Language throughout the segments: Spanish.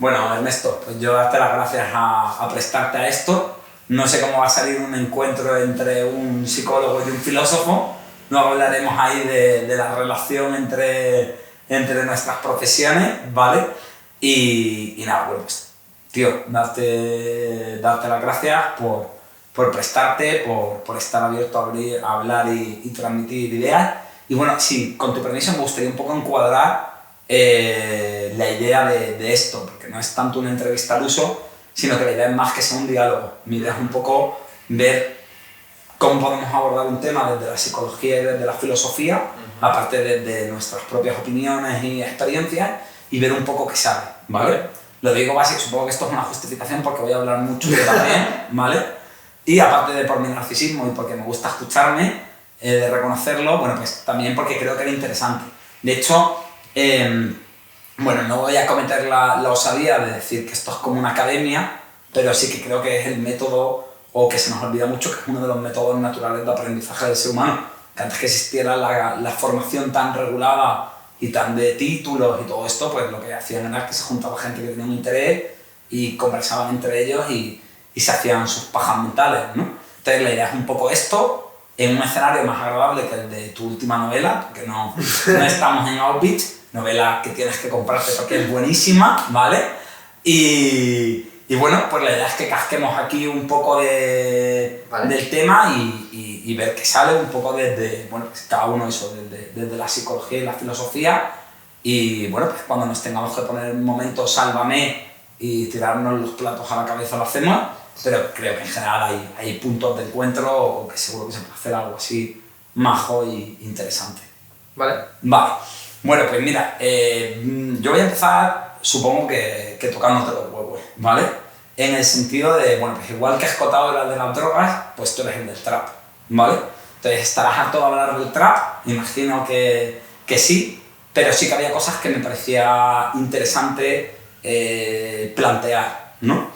Bueno, Ernesto, pues yo darte las gracias a prestarte a esto. No sé cómo va a salir un encuentro entre un psicólogo y un filósofo. Luego hablaremos ahí de la relación entre nuestras profesiones, ¿vale? Y nada, bueno, pues, tío, darte las gracias por prestarte, por estar abierto a hablar y transmitir ideas. Y bueno, sí, con tu permiso me gustaría un poco encuadrar la idea de esto, porque no es tanto una entrevista al uso, sino que la idea es más que sea un diálogo. Mi idea es un poco ver cómo podemos abordar un tema desde la psicología y desde la filosofía, aparte de nuestras propias opiniones y experiencias, y ver un poco qué sale, ¿vale? Lo digo básico, supongo que esto es una justificación porque voy a hablar mucho yo también, ¿vale? Y aparte de por mi narcisismo y porque me gusta escucharme, de reconocerlo, bueno, pues también porque creo que era interesante. De hecho, bueno, no voy a cometer la osadía de decir que esto es como una academia, pero sí que creo que es el método, o que se nos olvida mucho, que es uno de los métodos naturales de aprendizaje del ser humano. Que antes que existiera la formación tan regulada y tan de títulos y todo esto, pues lo que hacían era que se juntaba gente que tenía un interés y conversaban entre ellos y se hacían sus pajas mentales, ¿no? Entonces la idea es un poco esto, en un escenario más agradable que el de tu última novela, porque no estamos en Outbeach, novela que tienes que comprarte porque es buenísima, ¿vale? Y bueno, pues la idea es que casquemos aquí un poco del tema y ver qué sale un poco desde, bueno, pues cada uno eso, desde la psicología y la filosofía. Y bueno, pues cuando nos tengamos que poner un momento sálvame y tirarnos los platos a la cabeza lo hacemos, pero creo que en general hay puntos de encuentro o que seguro que se puede hacer algo así majo y interesante. Vale. Bueno, pues mira, yo voy a empezar, supongo que tocándote los huevos, ¿vale? En el sentido de, bueno, pues igual que has cotado de las drogas, pues tú eres el del trap, ¿vale? Entonces estarás harto de hablar del trap, imagino que sí, pero sí que había cosas que me parecía interesante plantear, ¿no?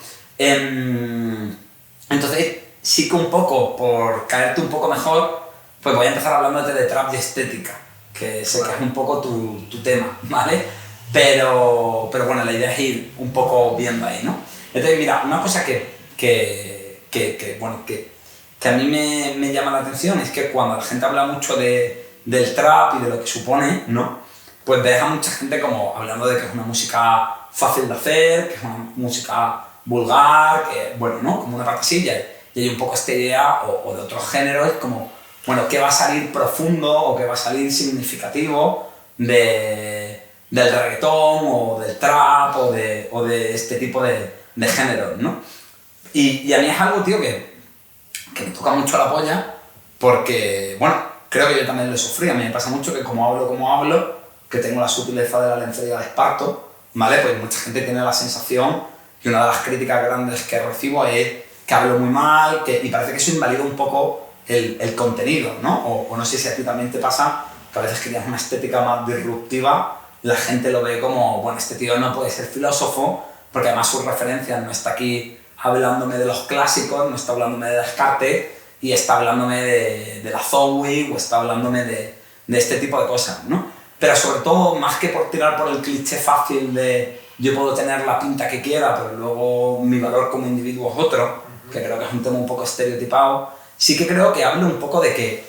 Entonces, sí que un poco, por caerte un poco mejor, pues voy a empezar hablándote de trap y estética, que sé que es un poco tu tema, ¿vale? Pero bueno, la idea es ir un poco viendo ahí, ¿no? Entonces, mira, una cosa que a mí me llama la atención es que cuando la gente habla mucho del trap y de lo que supone, ¿no? Pues ves a mucha gente como hablando de que es una música fácil de hacer, que es una música vulgar, que, bueno, ¿no? Como una parte así, y hay un poco esta idea, o de otros géneros, como, bueno, ¿qué va a salir profundo o qué va a salir significativo del reggaetón o del trap o de este tipo de géneros, ¿no? Y a mí es algo, tío, que me toca mucho la polla porque, bueno, creo que yo también lo sufrí. A mí me pasa mucho que como hablo, que tengo la sutileza de la lencería de esparto, ¿vale? Pues mucha gente tiene la sensación, y una de las críticas grandes que recibo es que hablo muy mal, y parece que eso invalida un poco el contenido, ¿no? O no sé si a ti también te pasa, que a veces que tienes una estética más disruptiva, la gente lo ve como, bueno, este tío no puede ser filósofo, porque además sus referencias no está aquí hablándome de los clásicos, no está hablándome de Descartes, y está hablándome de la Zoe, o está hablándome de este tipo de cosas, ¿no? Pero sobre todo, más que por tirar por el cliché fácil de yo puedo tener la pinta que quiera, pero luego mi valor como individuo es otro, que creo que es un tema un poco estereotipado, sí que creo que hablo un poco de que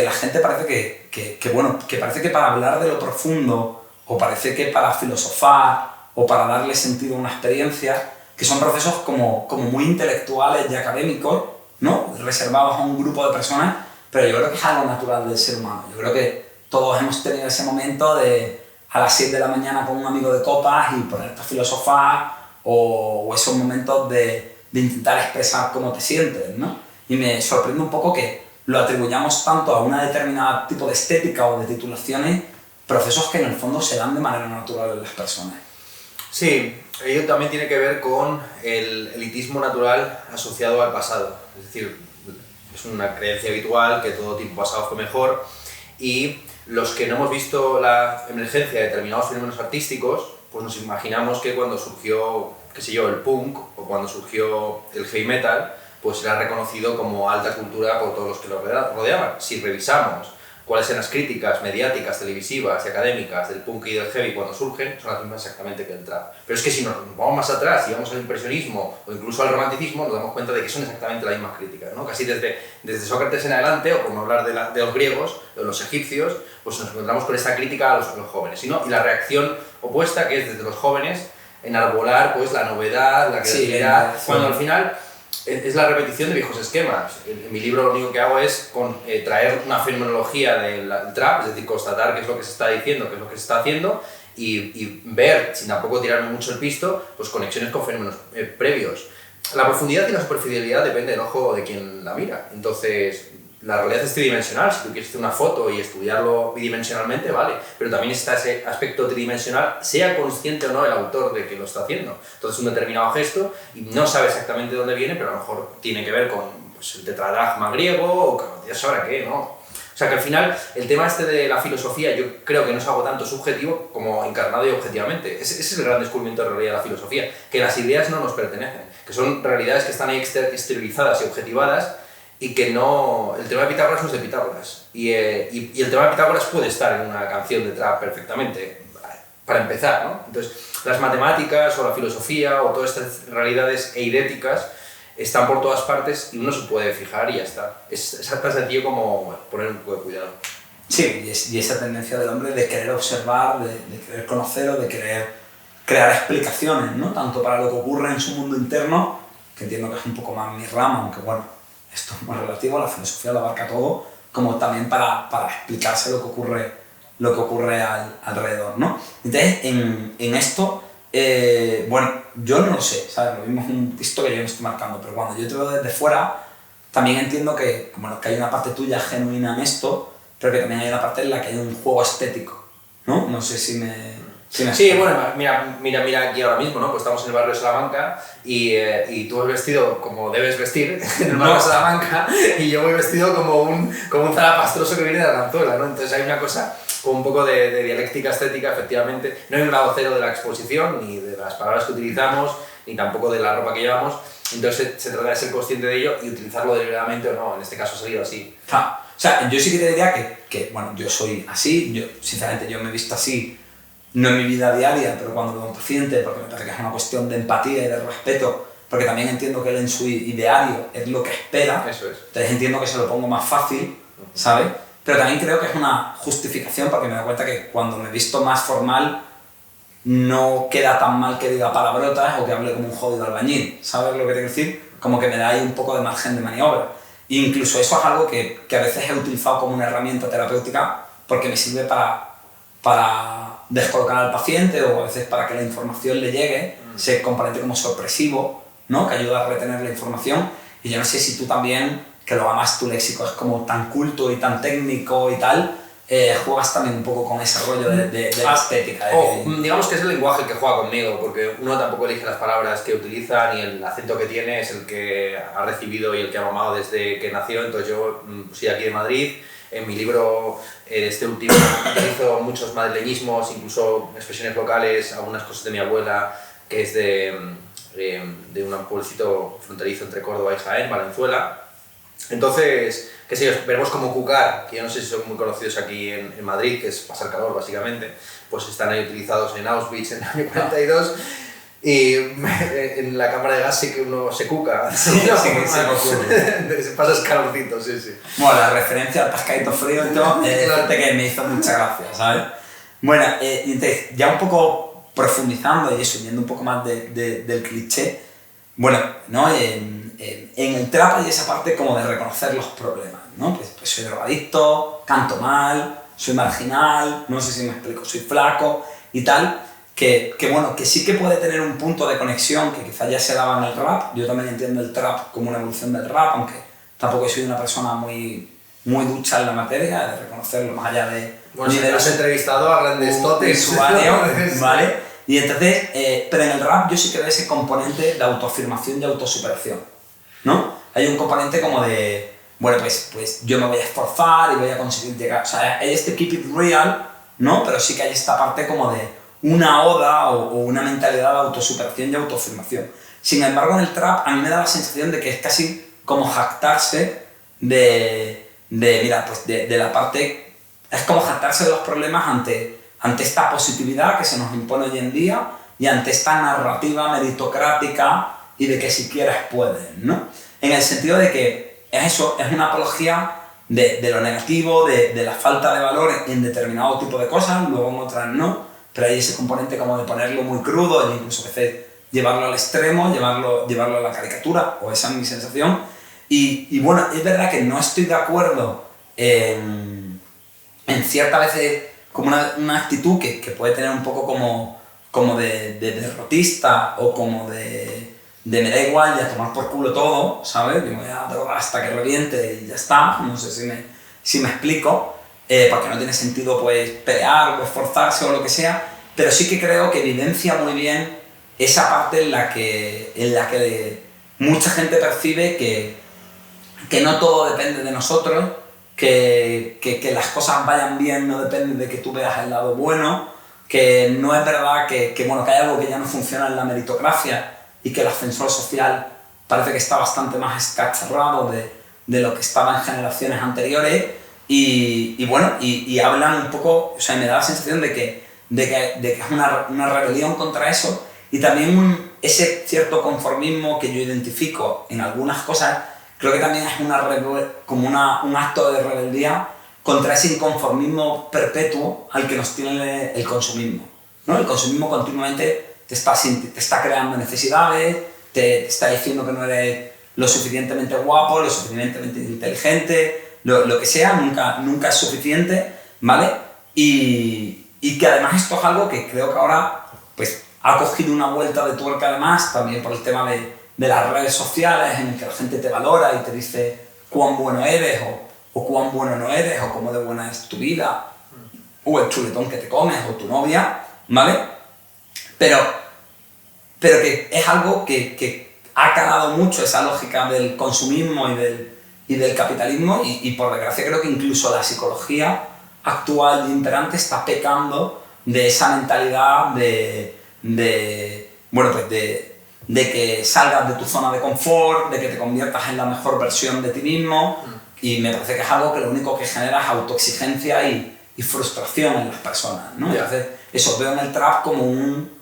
la gente parece que parece que para hablar de lo profundo, o parece que para filosofar, o para darle sentido a una experiencia, que son procesos como muy intelectuales y académicos, ¿no? Reservados a un grupo de personas, pero yo creo que es algo natural del ser humano. Yo creo que todos hemos tenido ese momento de a las 7 de la mañana con un amigo de copas y ponerte a filosofar, o esos momentos de intentar expresar cómo te sientes, ¿no? Y me sorprende un poco que lo atribuyamos tanto a una determinada tipo de estética o de titulaciones, procesos que en el fondo se dan de manera natural en las personas. Sí, ello también tiene que ver con el elitismo natural asociado al pasado. Es decir, es una creencia habitual que todo tiempo pasado fue mejor, y los que no hemos visto la emergencia de determinados fenómenos artísticos, pues nos imaginamos que cuando surgió, qué sé yo, el punk, o cuando surgió el heavy metal, pues era reconocido como alta cultura por todos los que lo rodeaban. Si revisamos cuáles eran las críticas mediáticas, televisivas y académicas del punk y del heavy cuando surgen, son las mismas exactamente que el trap. Pero es que si nos vamos más atrás y vamos al impresionismo o incluso al romanticismo, nos damos cuenta de que son exactamente las mismas críticas, ¿no? Casi desde Sócrates en adelante, o por no hablar de los griegos, de los egipcios, pues nos encontramos con esta crítica a los jóvenes, ¿no? Y la reacción opuesta, que es desde los jóvenes, enarbolar pues, la novedad, la creatividad, cuando al final es la repetición de viejos esquemas. En mi libro lo único que hago es traer una fenomenología del trap, es decir, constatar qué es lo que se está diciendo, qué es lo que se está haciendo y ver, sin tampoco tirarme mucho el pisto, pues conexiones con fenómenos previos. La profundidad y la superficialidad depende del ojo de quien la mira. Entonces, la realidad es tridimensional. Si tú quieres hacer una foto y estudiarlo bidimensionalmente, vale, pero también está ese aspecto tridimensional, sea consciente o no el autor de que lo está haciendo. Entonces, un determinado gesto, y no sabe exactamente de dónde viene, pero a lo mejor tiene que ver con pues, el tetradragma griego o ya sabrá qué, ¿no? O sea que al final, el tema este de la filosofía, yo creo que no es algo tanto subjetivo como encarnado y objetivamente. Ese es el gran descubrimiento de realidad de la filosofía, que las ideas no nos pertenecen, que son realidades que están ahí exteriorizadas y objetivadas, y que no... El tema de Pitágoras no es de Pitágoras. Y el tema de Pitágoras puede estar en una canción de trap perfectamente, para empezar, ¿no? Entonces, las matemáticas o la filosofía o todas estas realidades eidéticas están por todas partes y uno se puede fijar y ya está. Es tan sencillo como poner un poco de cuidado. Sí, y esa tendencia del hombre de querer observar, de querer conocer o de querer crear explicaciones, ¿no? Tanto para lo que ocurre en su mundo interno, que entiendo que es un poco más mi rama, aunque bueno, esto es más relativo, la filosofía lo abarca todo, como también para explicarse lo que ocurre alrededor, ¿no? Entonces, en esto, bueno, yo no lo sé, ¿sabes? Lo mismo es un pisto que yo me estoy marcando, pero cuando yo te veo desde fuera, también entiendo que, bueno, que hay una parte tuya genuina en esto, pero que también hay una parte en la que hay un juego estético, ¿no? No sé si me... Sí, bueno, mira aquí ahora mismo, ¿no? Pues estamos en el barrio de Salamanca y tú has vestido como debes vestir en el barrio de Salamanca y yo voy vestido como un zarapastroso que viene de Arganzuela, ¿no? Entonces hay una cosa como un poco de dialéctica estética, efectivamente. No hay un grado cero de la exposición, ni de las palabras que utilizamos, ni tampoco de la ropa que llevamos. Entonces se trata de ser consciente de ello y utilizarlo deliberadamente o no. En este caso ha salido así. Ah, o sea, yo sí que te diría que bueno, yo soy así, yo sinceramente yo me he visto así, no en mi vida diaria, pero cuando veo a un paciente, porque me parece que es una cuestión de empatía y de respeto, porque también entiendo que él en su ideario es lo que espera, Eso es. Entonces entiendo que se lo pongo más fácil, ¿sabes? Pero también creo que es una justificación porque me doy cuenta que cuando me he visto más formal no queda tan mal que diga palabrotas o que hable como un jodido albañil, ¿sabes lo que te quiero decir? Como que me da ahí un poco de margen de maniobra. E incluso eso es algo que a veces he utilizado como una herramienta terapéutica porque me sirve para descolocar al paciente o a veces para que la información le llegue, ese componente como sorpresivo, ¿no? Que ayuda a retener la información. Y yo no sé si tú también, que lo amas, tu léxico es como tan culto y tan técnico y tal, juegas también un poco con ese rollo de la estética. Digamos que es el lenguaje que juega conmigo, porque uno tampoco elige las palabras que utiliza ni el acento que tiene, es el que ha recibido y el que ha mamado desde que nació. Entonces yo soy aquí de Madrid. En mi libro, este último, utilizo muchos madrileñismos, incluso expresiones locales, algunas cosas de mi abuela, que es de un pueblecito fronterizo entre Córdoba y Jaén, Valenzuela. Entonces, qué sé yo, verbos como cucar, que yo no sé si son muy conocidos aquí en Madrid, que es pasar calor básicamente, pues están ahí utilizados en Auschwitz en el año 42. Y en la cámara de gas sí que uno se cuca. Sí, no, sí, se pasas calorcito, sí, sí. Bueno, la referencia al pescadito frío y todo, que me hizo mucha gracia, ¿sabes? Bueno, entonces, ya un poco profundizando y eso, yendo un poco más del cliché, bueno, ¿no? En el trap hay esa parte como de reconocer los problemas, ¿no? Pues soy drogadicto, canto mal, soy marginal, no sé si me explico, soy flaco y tal. Que bueno, que sí que puede tener un punto de conexión que quizás ya se daba en el rap. Yo también entiendo el trap como una evolución del rap, aunque tampoco soy una persona muy ducha en la materia, de reconocerlo más allá de... Bueno, si has entrevistado a grandes totes. ¿Vale? Y entonces, pero en el rap yo sí que veo ese componente de autoafirmación y autosuperación, ¿no? Hay un componente como de, bueno, pues yo me voy a esforzar y voy a conseguir llegar... O sea, hay este keep it real, ¿no? Pero sí que hay esta parte como de una oda o una mentalidad de autosuperación y autoafirmación. Sin embargo, en el trap a mí me da la sensación de que es casi como jactarse de la parte es como jactarse de los problemas ante esta positividad que se nos impone hoy en día y ante esta narrativa meritocrática y de que si quieres puedes, ¿no? En el sentido de que es eso, es una apología de lo negativo, de la falta de valor en determinado tipo de cosas, luego en otras no, pero hay ese componente como de ponerlo muy crudo e incluso a veces llevarlo al extremo, llevarlo a la caricatura, o esa es mi sensación. Y bueno, es verdad que no estoy de acuerdo en ciertas veces como una actitud que puede tener un poco como de derrotista o como de me da igual, ya tomar por culo todo, ¿sabes? Digo, ya droga hasta que reviente y ya está, no sé si me explico, porque no tiene sentido pues pelear o esforzarse o lo que sea, pero sí que creo que evidencia muy bien esa parte en la que mucha gente percibe que no todo depende de nosotros, que las cosas vayan bien no depende de que tú veas el lado bueno, que no es verdad bueno, que hay algo que ya no funciona en la meritocracia y que el ascensor social parece que está bastante más escacharrado de lo que estaba en generaciones anteriores y bueno, y hablan un poco, o sea, me da la sensación de que es una rebelión contra eso y también ese cierto conformismo que yo identifico en algunas cosas, creo que también es como un acto de rebeldía contra ese inconformismo perpetuo al que nos tiene el consumismo, ¿no? El consumismo continuamente te está creando necesidades, te está diciendo que no eres lo suficientemente guapo, lo suficientemente inteligente, lo que sea, nunca es suficiente, ¿vale? Y que además esto es algo que creo que ahora pues, ha cogido una vuelta de tuerca además, también por el tema de las redes sociales, en el que la gente te valora y te dice cuán bueno eres o cuán bueno no eres, o cómo de buena es tu vida, o el chuletón que te comes, o tu novia, ¿vale? Pero que es algo que ha calado mucho esa lógica del consumismo y del capitalismo y por desgracia creo que incluso la psicología actual y imperante está pecando de esa mentalidad bueno, pues de que salgas de tu zona de confort, de que te conviertas en la mejor versión de ti mismo y me parece que es algo que lo único que genera es autoexigencia y frustración en las personas, ¿no? Entonces eso veo en el trap como un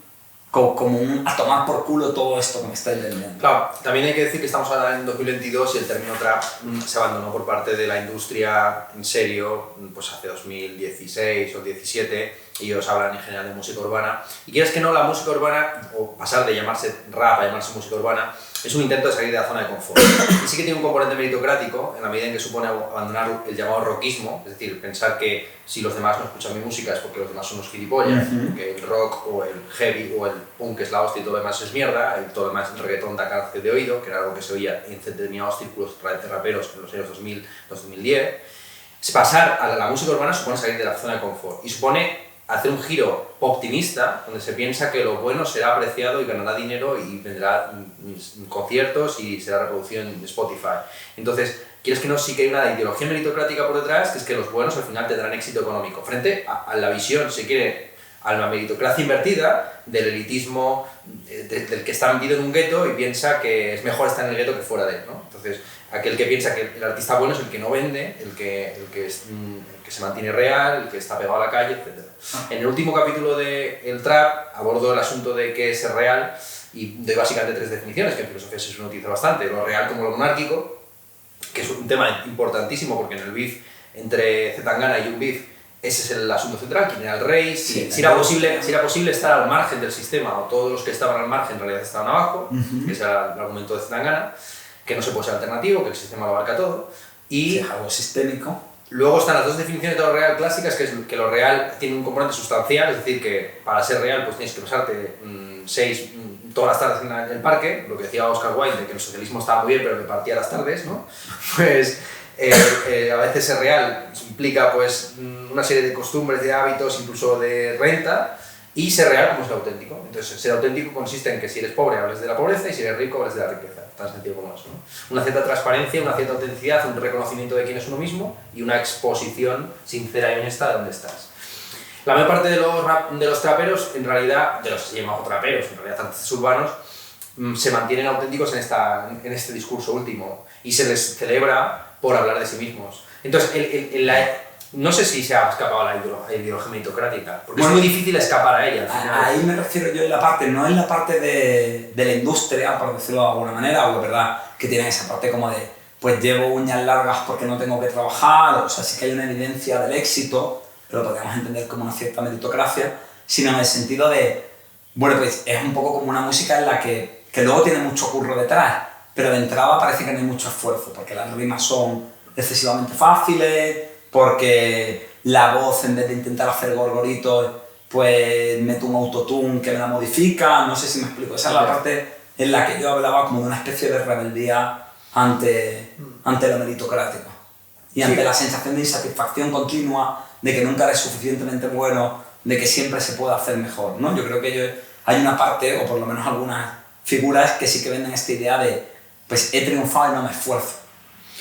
a tomar por culo todo esto que me estáis vendiendo. Claro, también hay que decir que estamos ahora en 2022 y el término trap se abandonó por parte de la industria en serio pues hace 2016 o 2017 y ellos hablan en general de música urbana y quieres que no, la música urbana o pasar de llamarse rap a llamarse música urbana es un intento de salir de la zona de confort y sí que tiene un componente meritocrático en la medida en que supone abandonar el llamado rockismo, es decir, pensar que si los demás no escuchan mi música es porque los demás son unos gilipollas, que el rock o el heavy o el punk es la hostia y todo lo demás es mierda, y todo lo demás es reggaetón da cáncer de oído, que era algo que se oía en determinados círculos de raperos en los años 2000, 2010. Pasar a la música urbana supone salir de la zona de confort y supone hacer un giro optimista donde se piensa que lo bueno será apreciado y ganará dinero y vendrá conciertos y será reproducido en Spotify. Entonces, quieres que no, sí que hay una ideología meritocrática por detrás, que es que los buenos al final tendrán éxito económico. Frente a la visión, si quiere, a la meritocracia invertida del elitismo del que está metido en un gueto y piensa que es mejor estar en el gueto que fuera de él, ¿no? Entonces, aquel que piensa que el artista bueno es el que no vende, el que se mantiene real, el que está pegado a la calle, etc. En el último capítulo de El Trap abordo el asunto de qué es ser real y doy básicamente 3 definiciones que en filosofía se suele utilizar bastante. Lo real como lo monárquico, que es un tema importantísimo porque en el beef entre Zetangana y Young Beef ese es el asunto central, quién era el rey, si era posible estar al margen del sistema o todos los que estaban al margen en realidad estaban abajo, que ese era el argumento de Zetangana, que no se puede ser alternativo, que el sistema lo abarca todo. Y sí, algo sistémico. Luego están las 2 definiciones de lo real clásicas, que es que lo real tiene un componente sustancial, es decir, que para ser real pues tienes que pasarte 6 todas las tardes en el parque, lo que decía Oscar Wilde, de que el socialismo estaba muy bien pero que partía las tardes, ¿no? Pues a veces ser real implica pues una serie de costumbres, de hábitos, incluso de renta, y ser real como es el auténtico. Entonces, ser auténtico consiste en que si eres pobre hables de la pobreza y si eres rico hables de la riqueza. Tan sencillo como eso, ¿no? Una cierta transparencia, una cierta autenticidad, un reconocimiento de quién es uno mismo y una exposición sincera y honesta de dónde estás. La mayor parte de los traperos, en realidad, de los que se llaman traperos, en realidad artistas urbanos, se mantienen auténticos en este discurso último y se les celebra por hablar de sí mismos. Entonces, no sé si se ha escapado a la ideología meritocrática, porque Bueno, es muy difícil escapar a ella al final. Ahí me refiero yo en la parte, no en la parte de la industria, por decirlo de alguna manera, o es verdad que tienen esa parte como de, pues llevo uñas largas porque no tengo que trabajar, o sea, sí que hay una evidencia del éxito, pero lo podríamos entender como una cierta meritocracia, sino en el sentido de, bueno, pues es un poco como una música en la que luego tiene mucho curro detrás, pero de entrada parece que no hay mucho esfuerzo, porque las rimas son excesivamente fáciles, porque la voz, en vez de intentar hacer gorgoritos, pues meto un autotune que me la modifica, no sé si me explico. Esa es la parte en la que yo hablaba como de una especie de rebeldía ante lo meritocrático. Y ante la sensación de insatisfacción continua, de que nunca eres suficientemente bueno, de que siempre se puede hacer mejor, ¿no? Yo creo que hay una parte, o por lo menos algunas figuras, que sí que venden esta idea de, pues he triunfado y no me esfuerzo,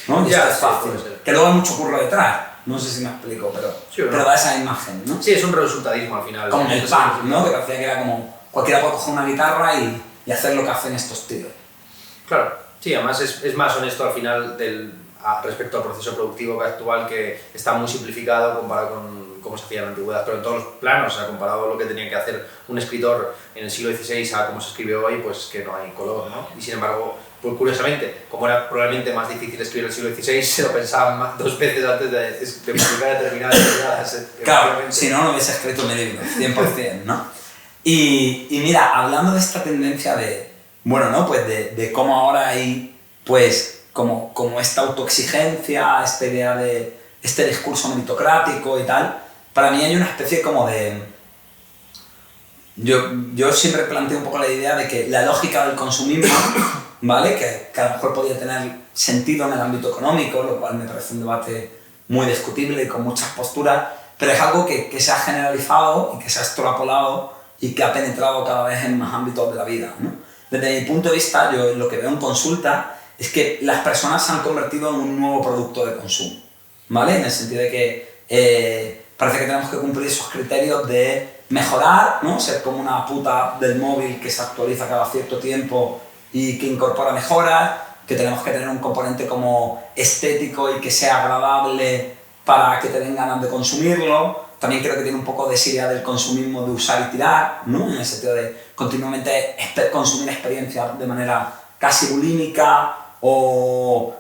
¿no? Y esto es fácil. Que luego hay mucho curro detrás. No sé si me explico, pero da esa imagen, ¿no? Sí, es un resultadismo al final. Como en el punk, ¿no? Que parecía que era como cualquiera puede coger una guitarra y hacer lo que hacen estos tíos. Claro, sí, además es más honesto al final respecto al proceso productivo actual, que está muy simplificado comparado con cómo se hacía en la antigüedad, pero en todos los planos, o sea, comparado a lo que tenía que hacer un escritor en el siglo XVI a cómo se escribe hoy, pues que no hay color, ¿no? Y sin embargo, pues curiosamente, como era probablemente más difícil escribir en el siglo XVI, se lo pensaban dos veces antes de publicar determinadas ideas. Claro, si no, no hubiese escrito mi libro, 100%, ¿no? Y mira, hablando de esta tendencia de, bueno, ¿no? Pues de cómo ahora hay, pues, como esta autoexigencia, esta idea de este discurso meritocrático y tal, para mí hay una especie como de... Yo siempre planteo un poco la idea de que la lógica del consumismo, ¿vale? Que a lo mejor podría tener sentido en el ámbito económico, lo cual me parece un debate muy discutible y con muchas posturas, pero es algo que se ha generalizado y que se ha extrapolado y que ha penetrado cada vez en más ámbitos de la vida, ¿no? Desde mi punto de vista, yo lo que veo en consulta es que las personas se han convertido en un nuevo producto de consumo, ¿vale? En el sentido de que parece que tenemos que cumplir esos criterios de mejorar, ¿no? Ser como una puta del móvil que se actualiza cada cierto tiempo y que incorpora mejoras, que tenemos que tener un componente como estético y que sea agradable para que te den ganas de consumirlo. También creo que tiene un poco de esa idea del consumismo de usar y tirar, ¿no? En el sentido de continuamente consumir experiencias de manera casi bulímica, o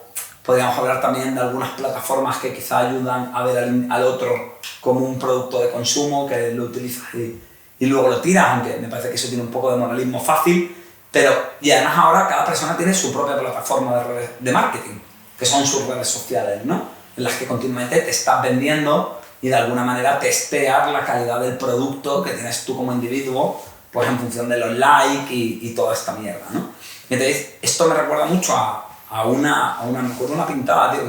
podríamos hablar también de algunas plataformas que quizá ayudan a ver al otro como un producto de consumo, que lo utilizas y luego lo tiras, aunque me parece que eso tiene un poco de moralismo fácil, y además ahora cada persona tiene su propia plataforma de marketing, que son sus redes sociales, ¿no? En las que continuamente te estás vendiendo y de alguna manera testear la calidad del producto que tienes tú como individuo, pues en función de los likes y toda esta mierda, ¿no? Entonces, esto me recuerda mucho me acuerdo una pintada, tío,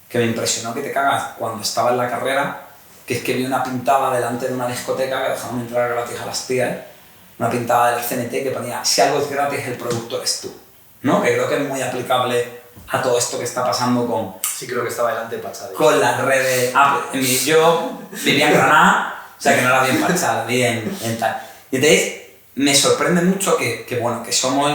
que me impresionó que te cagas cuando estaba en la carrera, que es que vi una pintada delante de una discoteca que dejaban entrar gratis a las tías, una pintada de la CNT que ponía: si algo es gratis, el producto eres tú, ¿no? Que creo que es muy aplicable a todo esto que está pasando con... Sí, creo que estaba delante de Pachade. Con las redes... yo vivía en Granada, o sea que no era bien Pachada, bien en tal. Y entonces me sorprende mucho que somos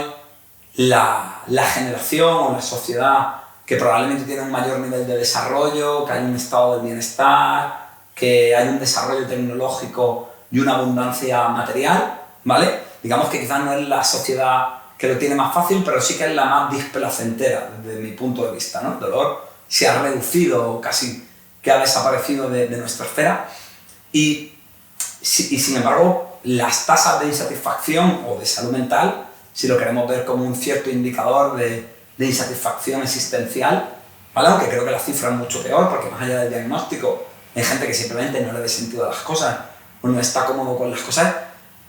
la generación o la sociedad que probablemente tiene un mayor nivel de desarrollo, que hay un estado del bienestar, que hay un desarrollo tecnológico y una abundancia material, ¿vale? Digamos que quizás no es la sociedad que lo tiene más fácil, pero sí que es la más displacentera desde mi punto de vista, ¿no? El dolor se ha reducido, casi que ha desaparecido de nuestra esfera, y sin embargo las tasas de insatisfacción o de salud mental, si lo queremos ver como un cierto indicador de insatisfacción existencial, ¿vale? Aunque creo que la cifra es mucho peor, porque más allá del diagnóstico hay gente que simplemente no le ve sentido a las cosas o no está cómodo con las cosas,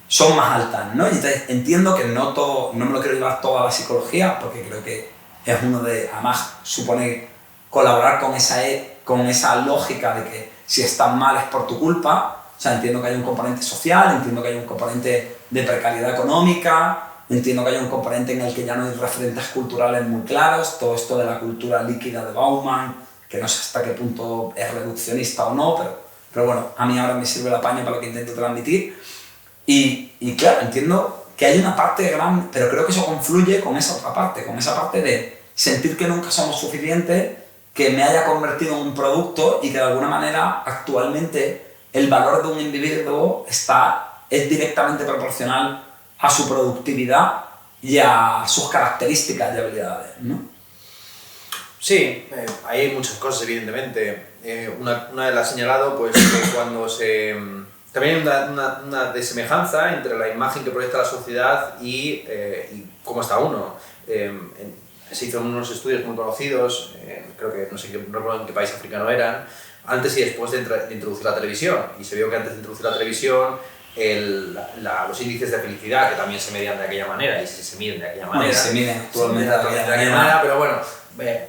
son más altas, ¿no? Y entonces entiendo que no me lo quiero llevar toda a la psicología, porque creo que es además supone colaborar con esa lógica de que si estás mal es por tu culpa. O sea, entiendo que hay un componente social, entiendo que hay un componente de precariedad económica, entiendo que hay un componente en el que ya no hay referentes culturales muy claros, todo esto de la cultura líquida de Bauman, que no sé hasta qué punto es reduccionista o no, pero bueno, a mí ahora me sirve la paña para lo que intento transmitir. Y claro, entiendo que hay una parte grande, pero creo que eso confluye con esa otra parte, con esa parte de sentir que nunca somos suficientes, que me haya convertido en un producto y que de alguna manera actualmente el valor de un individuo es directamente proporcional a su productividad y a sus características y habilidades, ¿no? Sí, ahí hay muchas cosas, evidentemente. Una de las señalado, pues, que cuando se... También hay una desemejanza entre la imagen que proyecta la sociedad y cómo está uno. Se hizo unos estudios muy conocidos, creo que no recuerdo en qué país africano eran, antes y después de introducir la televisión. Y se vio que antes de introducir la televisión, los índices de felicidad, que también se medían de aquella manera y se miden de aquella manera. Se miden actualmente de aquella manera, pero bueno,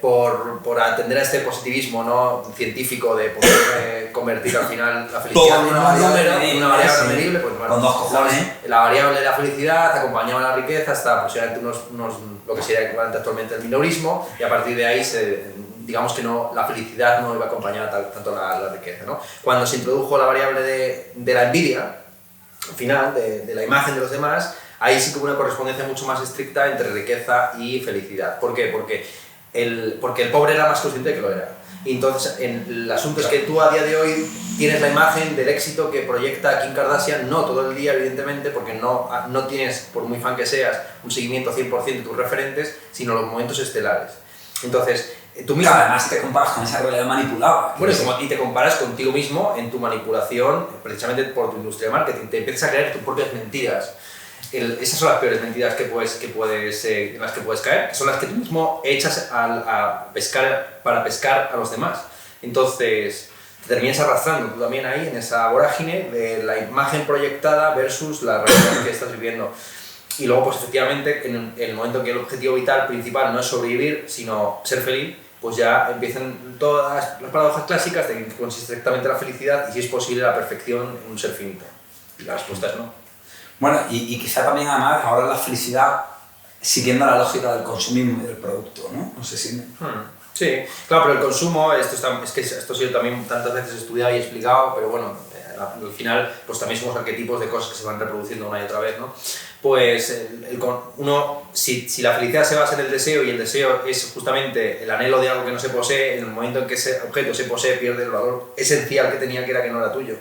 por atender a este positivismo, ¿no?, científico de poder convertir al final la felicidad en una variable medible, pues bueno, con dos cojones. La variable de la felicidad acompañaba la riqueza hasta aproximadamente lo que sería equivalente actualmente al minorismo, y a partir de ahí digamos que la felicidad no iba acompañada tanto la riqueza, ¿no? Cuando se introdujo la variable de la envidia, al final, de la imagen de los demás, ahí sí que hubo una correspondencia mucho más estricta entre riqueza y felicidad. ¿Por qué? Porque el pobre era más consciente de que lo era. Y entonces, el asunto es que tú a día de hoy tienes la imagen del éxito que proyecta Kim Kardashian, no todo el día, evidentemente, porque no tienes, por muy fan que seas, un seguimiento 100% de tus referentes, sino los momentos estelares. Entonces, tú mismo... Claro, además te comparas con esa realidad manipulada. Bueno, y te comparas contigo mismo en tu manipulación, precisamente por tu industria de marketing. Te empiezas a creer tus propias mentiras. Esas son las peores mentiras en las que puedes caer, son las que tú mismo echas para pescar a los demás. Entonces, te terminas arrastrando tú también ahí en esa vorágine de la imagen proyectada versus la realidad que estás viviendo. Y luego, pues efectivamente, en el momento en que el objetivo vital principal no es sobrevivir, sino ser feliz, pues ya empiezan todas las paradojas clásicas de que consiste exactamente la felicidad y si es posible la perfección en un ser finito. Y la respuesta es no. Bueno, y quizá también además ahora la felicidad siguiendo la lógica del consumismo y del producto, ¿no? No sé si... Sí, claro, pero el consumo, es que esto ha sido también tantas veces estudiado y explicado, pero bueno, al final pues también somos arquetipos de cosas que se van reproduciendo una y otra vez, ¿no? Pues si la felicidad se basa en el deseo y el deseo es justamente el anhelo de algo que no se posee, en el momento en que ese objeto se posee pierde el valor esencial que tenía, que era que no era tuyo.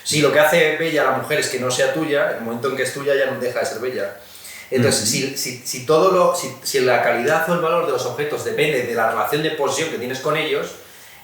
Si lo que hace bella a la mujer es que no sea tuya, en el momento en que es tuya ya no deja de ser bella. Entonces, si la calidad o el valor de los objetos depende de la relación de posesión que tienes con ellos,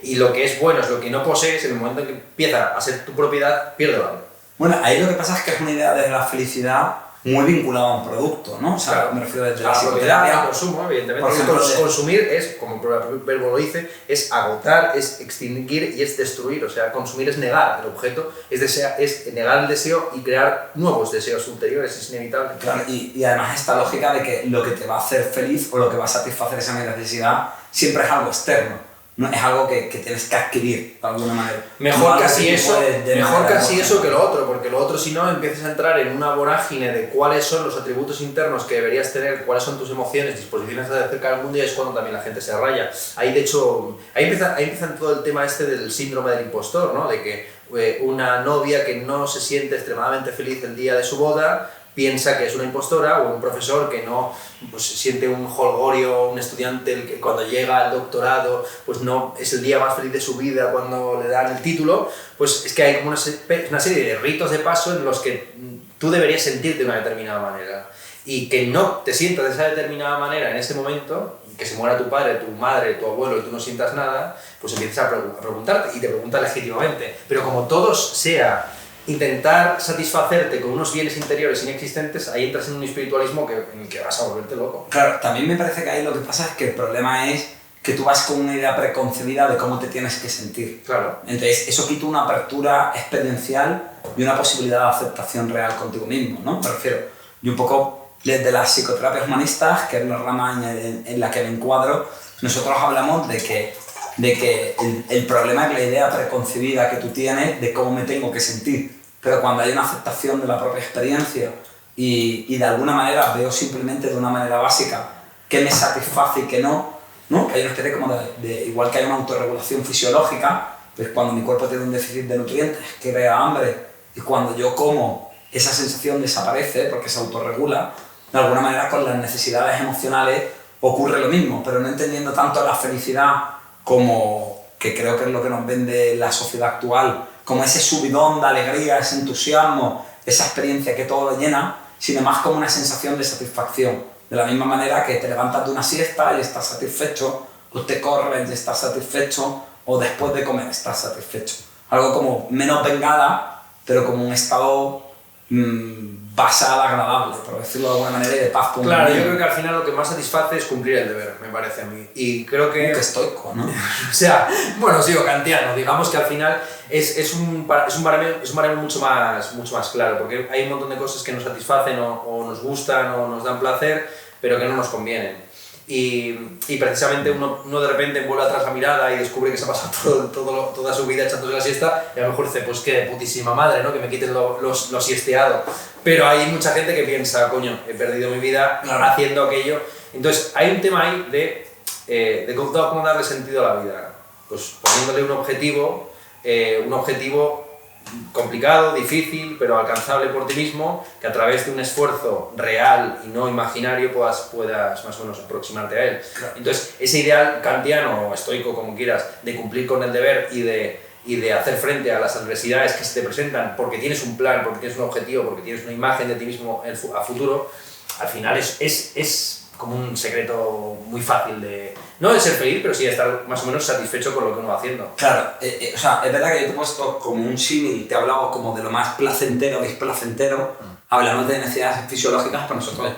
y lo que es bueno es lo que no posees, en el momento en que empieza a ser tu propiedad, pierde valor. Bueno, ahí lo que pasa es que es una idea de la felicidad muy vinculada a un producto, ¿no? O sea, claro, me refiero desde la psicoterapia al consumo, evidentemente. Por ejemplo, consumir es, como el verbo lo dice, es agotar, es extinguir y es destruir. O sea, consumir es negar el objeto, es negar el deseo y crear nuevos deseos ulteriores, es inevitable. Claro, y además esta lógica de que lo que te va a hacer feliz o lo que va a satisfacer esa necesidad siempre es algo externo. No, es algo que tienes que adquirir de alguna manera. Mejor casi eso que lo otro, porque lo otro, si no, empiezas a entrar en una vorágine de cuáles son los atributos internos que deberías tener, cuáles son tus emociones, disposiciones de acercar al mundo, y es cuando también la gente se raya. Ahí, de hecho, ahí empieza todo el tema este del síndrome del impostor, ¿no? De que una novia que no se siente extremadamente feliz el día de su boda piensa que es una impostora, o un profesor que no pues, siente un holgorio, un estudiante que cuando llega al doctorado pues no es el día más feliz de su vida cuando le dan el título. Pues es que hay como una serie de ritos de paso en los que tú deberías sentirte de una determinada manera, y que no te sientas de esa determinada manera en ese momento, que se muera tu padre, tu madre, tu abuelo y tú no sientas nada, pues empiezas a preguntarte, y te preguntas legítimamente. Pero como todos sea intentar satisfacerte con unos bienes interiores inexistentes, ahí entras en un espiritualismo en el que vas a volverte loco. Claro, también me parece que ahí lo que pasa es que el problema es que tú vas con una idea preconcebida de cómo te tienes que sentir. Claro. Entonces, eso quita una apertura experiencial y una posibilidad de aceptación real contigo mismo, ¿no? Me refiero, yo un poco desde las psicoterapias humanistas, que es la rama en la que me encuadro, nosotros hablamos de que el problema es la idea preconcebida que tú tienes de cómo me tengo que sentir. Pero cuando hay una aceptación de la propia experiencia y de alguna manera veo simplemente de una manera básica qué me satisface y qué no, hay una especie como igual que hay una autorregulación fisiológica, pues cuando mi cuerpo tiene un déficit de nutrientes, que crea hambre, y cuando yo como, esa sensación desaparece porque se autorregula, de alguna manera con las necesidades emocionales ocurre lo mismo, pero no entendiendo tanto la felicidad como, que creo que es lo que nos vende la sociedad actual, como ese subidón de alegría, ese entusiasmo, esa experiencia que todo lo llena, sino más como una sensación de satisfacción. De la misma manera que te levantas de una siesta y estás satisfecho, o te corres y estás satisfecho, o después de comer estás satisfecho. Algo como menos vengada, pero como un estado basal, agradable, por decirlo de alguna manera, y de paz con Claro, uno yo mismo. creo que al final lo que más satisface es cumplir el deber, me parece a mí. Y creo que... Que estoico, ¿no? O sea, bueno, sí, o kantiano, digamos que al final es un baremo mucho más claro, porque hay un montón de cosas que nos satisfacen o nos gustan o nos dan placer, pero que no nos convienen. Y precisamente uno de repente vuelve atrás la mirada y descubre que se ha pasado toda su vida echándose la siesta y a lo mejor dice, pues qué de putísima madre, ¿no? Que me quiten lo siesteado. Pero hay mucha gente que piensa, coño, he perdido mi vida haciendo aquello. Entonces, hay un tema ahí de cómo darle sentido a la vida. Pues poniéndole un objetivo complicado, difícil, pero alcanzable por ti mismo, que a través de un esfuerzo real y no imaginario puedas más o menos aproximarte a él. Claro. Entonces, ese ideal kantiano o estoico, como quieras, de cumplir con el deber y de hacer frente a las adversidades que se te presentan porque tienes un plan, porque tienes un objetivo, porque tienes una imagen de ti mismo a futuro, al final es como un secreto muy fácil de... No de ser feliz, pero sí de estar más o menos satisfecho con lo que uno va haciendo. Claro, o sea, es verdad que yo te he puesto como un símil, te he hablado como de lo más placentero, displacentero, hablamos de necesidades fisiológicas, pero nosotros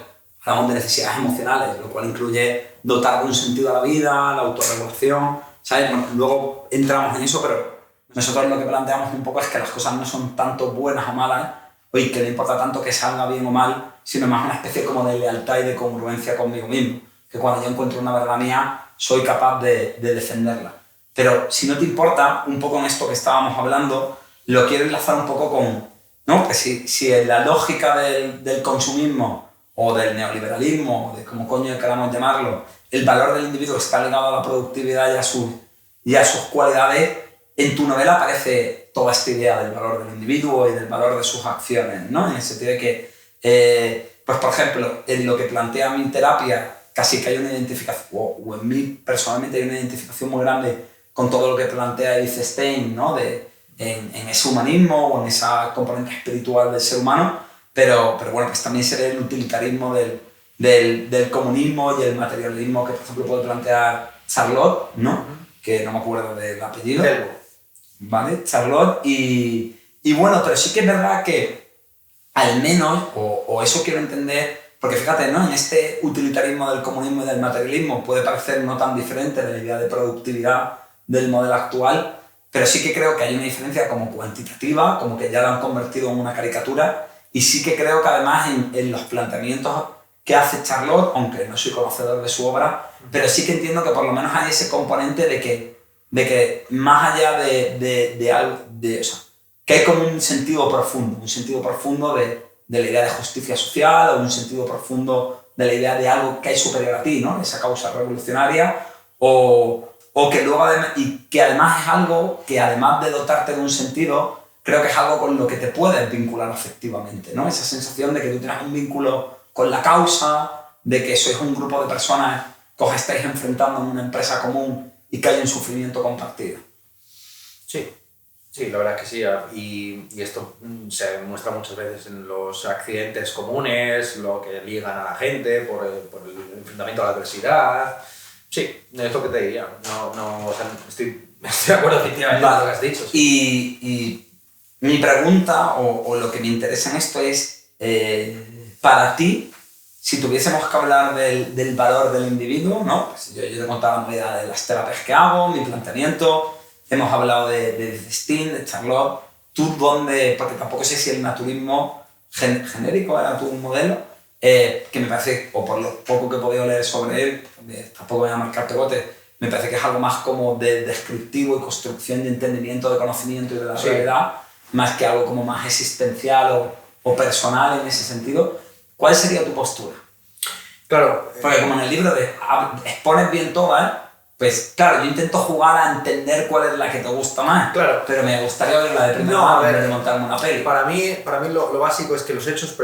hablamos de necesidades emocionales, lo cual incluye dotar de un sentido a la vida, la autorregulación, ¿sabes? Bueno, luego entramos en eso, pero nosotros lo que planteamos un poco es que las cosas no son tanto buenas o malas, y que no importa tanto que salga bien o mal, sino más una especie como de lealtad y de congruencia conmigo mismo, que cuando yo encuentro una verdad mía, soy capaz de defenderla. Pero si no te importa, un poco en esto que estábamos hablando, lo quiero enlazar un poco con, ¿no? Que si en la lógica del consumismo o del neoliberalismo, o de como coño queramos llamarlo, el valor del individuo está ligado a la productividad y a sus cualidades, en tu novela aparece toda esta idea del valor del individuo y del valor de sus acciones, ¿no? En el sentido de que, pues por ejemplo, en lo que plantea mi terapia, casi que hay una identificación, o en mí personalmente hay una identificación muy grande con todo lo que plantea Edith Stein, ¿no? En ese humanismo o en esa componente espiritual del ser humano, pero bueno, pues también sería el utilitarismo del comunismo y el materialismo que, por ejemplo, puede plantear Charlotte, ¿no? Que no me acuerdo del apellido. ¿Vale? Charlotte. Y bueno, pero sí que es verdad que al menos, o eso quiero entender, porque fíjate, ¿no? En este utilitarismo del comunismo y del materialismo puede parecer no tan diferente de la idea de productividad del modelo actual, pero sí que creo que hay una diferencia como cuantitativa, como que ya la han convertido en una caricatura, y sí que creo que además en los planteamientos que hace Charlotte, aunque no soy conocedor de su obra, pero sí que entiendo que por lo menos hay ese componente de que más allá de algo, o sea, que hay como un sentido profundo de la idea de justicia social, o un sentido profundo de la idea de algo que hay superior a ti, ¿no? Esa causa revolucionaria, o que luego y que además es algo que además de dotarte de un sentido, creo que es algo con lo que te puedes vincular afectivamente, ¿no? Esa sensación de que tú tienes un vínculo con la causa, de que sois un grupo de personas que os estáis enfrentando en una empresa común y que hay un sufrimiento compartido. Sí, la verdad que sí, y esto se muestra muchas veces en los accidentes comunes, lo que ligan a la gente por el enfrentamiento a la adversidad. Sí, es lo que te diría. O sea, estoy de acuerdo efectivamente con lo que has dicho. Sí. Y mi pregunta, o lo que me interesa en esto es, para ti, si tuviésemos que hablar del valor del individuo, ¿no? Pues yo te he contado la movida de las terapias que hago, mi planteamiento, hemos hablado de Stein, de Charlotte, tú dónde, porque tampoco sé si el naturismo genérico era tu modelo, que me parece, o por lo poco que he podido leer sobre él, tampoco voy a marcar pegote, me parece que es algo más como de descriptivo y construcción de entendimiento, de conocimiento y de la realidad, más que algo como más existencial o personal en ese sentido. ¿Cuál sería tu postura? Claro. Porque como en el libro expones bien todas, pues claro, yo intento jugar a entender cuál es la que te gusta más, claro, pero me gustaría verla de primera mano antes de montarme una peli. Para mí lo básico es que los hechos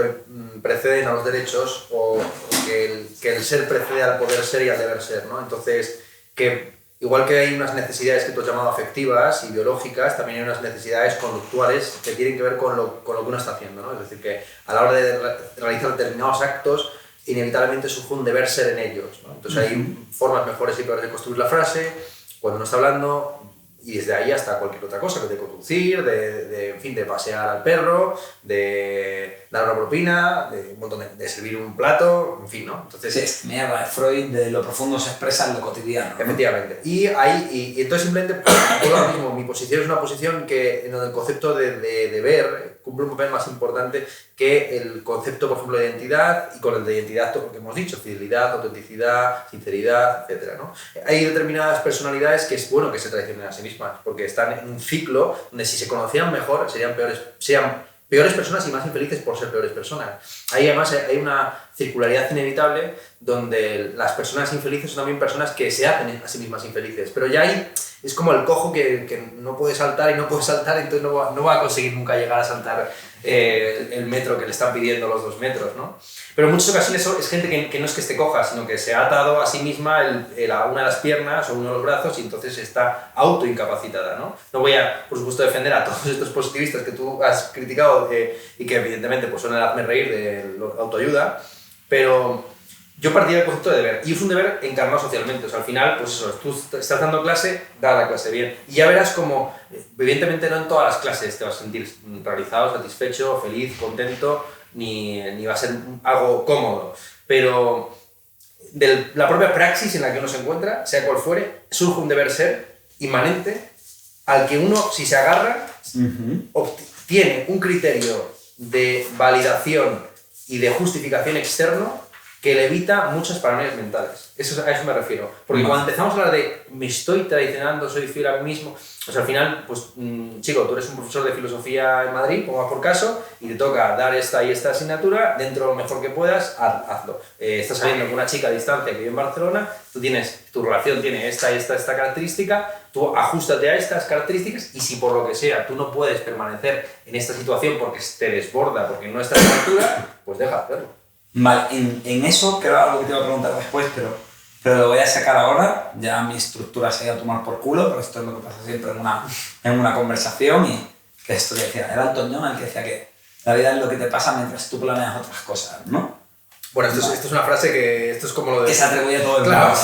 preceden a los derechos, o que el ser precede al poder ser y al deber ser, ¿no? Entonces, que igual que hay unas necesidades que tú has llamado afectivas y biológicas, también hay unas necesidades conductuales que tienen que ver con lo que uno está haciendo, ¿no? Es decir, que a la hora de realizar determinados actos, inevitablemente surge un deber ser en ellos, ¿no? Entonces hay formas mejores y peores de construir la frase, cuando uno está hablando, y desde ahí hasta cualquier otra cosa, de conducir, en fin, de pasear al perro, de dar una propina, de servir un plato, en fin, ¿no? Entonces, sí, mierda, Freud, de lo profundo se expresa en lo cotidiano, ¿no? Efectivamente. Y entonces simplemente, por lo mismo, mi posición es una posición en donde el concepto de deber cumple un papel más importante que el concepto, por ejemplo, de identidad, y con el de identidad todo lo que hemos dicho, fidelidad, autenticidad, sinceridad, etc., ¿no? Hay determinadas personalidades que es bueno que se traicionen a sí mismas, porque están en un ciclo donde si se conocían mejor serían peores personas y más infelices por ser peores personas. Ahí además hay una circularidad inevitable donde las personas infelices son también personas que se hacen a sí mismas infelices, pero ya ahí es como el cojo que no puede saltar y no puede saltar, entonces no va a conseguir nunca llegar a saltar el metro que le están pidiendo, los 2 metros, ¿no? Pero en muchas ocasiones es gente que no es que esté coja, sino que se ha atado a sí misma una de las piernas o uno de los brazos y entonces está autoincapacitada, ¿no? No voy a, por supuesto, defender a todos estos positivistas que tú has criticado y que evidentemente pues, son el hazme reír de la autoayuda, pero yo partía del concepto de deber, y es un deber encarnado socialmente. O sea, al final, pues eso, tú estás dando clase, da la clase bien. Y ya verás como, evidentemente no en todas las clases te vas a sentir realizado, satisfecho, feliz, contento, ni va a ser algo cómodo. Pero de la propia praxis en la que uno se encuentra, sea cual fuere, surge un deber ser inmanente al que uno, si se agarra, obtiene un criterio de validación y de justificación externo que le evita muchas paranoias mentales. A eso me refiero. Porque cuando empezamos a hablar de me estoy traicionando, soy fiel a mí mismo, o sea, al final, pues, chico, tú eres un profesor de filosofía en Madrid, ponga por caso, y te toca dar esta y esta asignatura, dentro de lo mejor que puedas, hazlo. Estás saliendo con una chica a distancia que vive en Barcelona, tu relación tiene esta y esta característica, tú ajustate a estas características, y si por lo que sea tú no puedes permanecer en esta situación porque te desborda, porque no estás a la altura, pues deja de hacerlo. Vale, en eso, que era algo que te iba a preguntar después, pero lo voy a sacar ahora. Ya mi estructura se ha ido a tomar por culo, pero esto es lo que pasa siempre en una conversación. Y que esto que decía, era Antonio el que decía que la vida es lo que te pasa mientras tú planeas otras cosas, ¿no? Bueno, esto es una frase que esto es como lo de... Que se atribuye a todo el mundo, claro,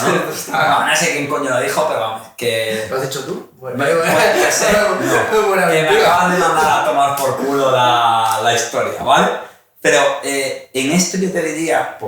¿no? No sé quién coño lo dijo, pero vamos, que... ¿Lo has dicho tú? Bueno, que me acaban de mandar a tomar por culo la historia, ¿vale? Pero en esto yo te diría,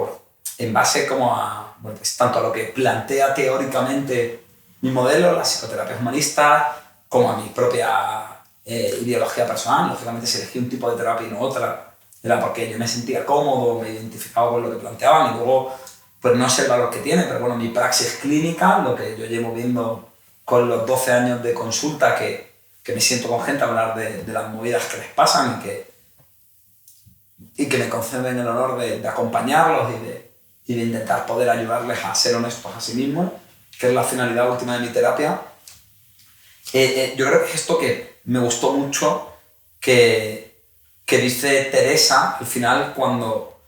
en base como a, bueno, pues tanto a lo que plantea teóricamente mi modelo, la psicoterapia humanista, como a mi propia ideología personal. Lógicamente, si elegí un tipo de terapia y no otra, era porque yo me sentía cómodo, me identificaba con lo que planteaban y luego, pues no sé el valor que tiene, pero bueno, mi praxis clínica, lo que yo llevo viendo con los 12 años de consulta, que me siento con gente a hablar de las movidas que les pasan y que me conceden el honor de acompañarlos y de intentar poder ayudarles a ser honestos a sí mismos, que es la finalidad última de mi terapia. Yo creo que es esto que me gustó mucho que dice Teresa al final cuando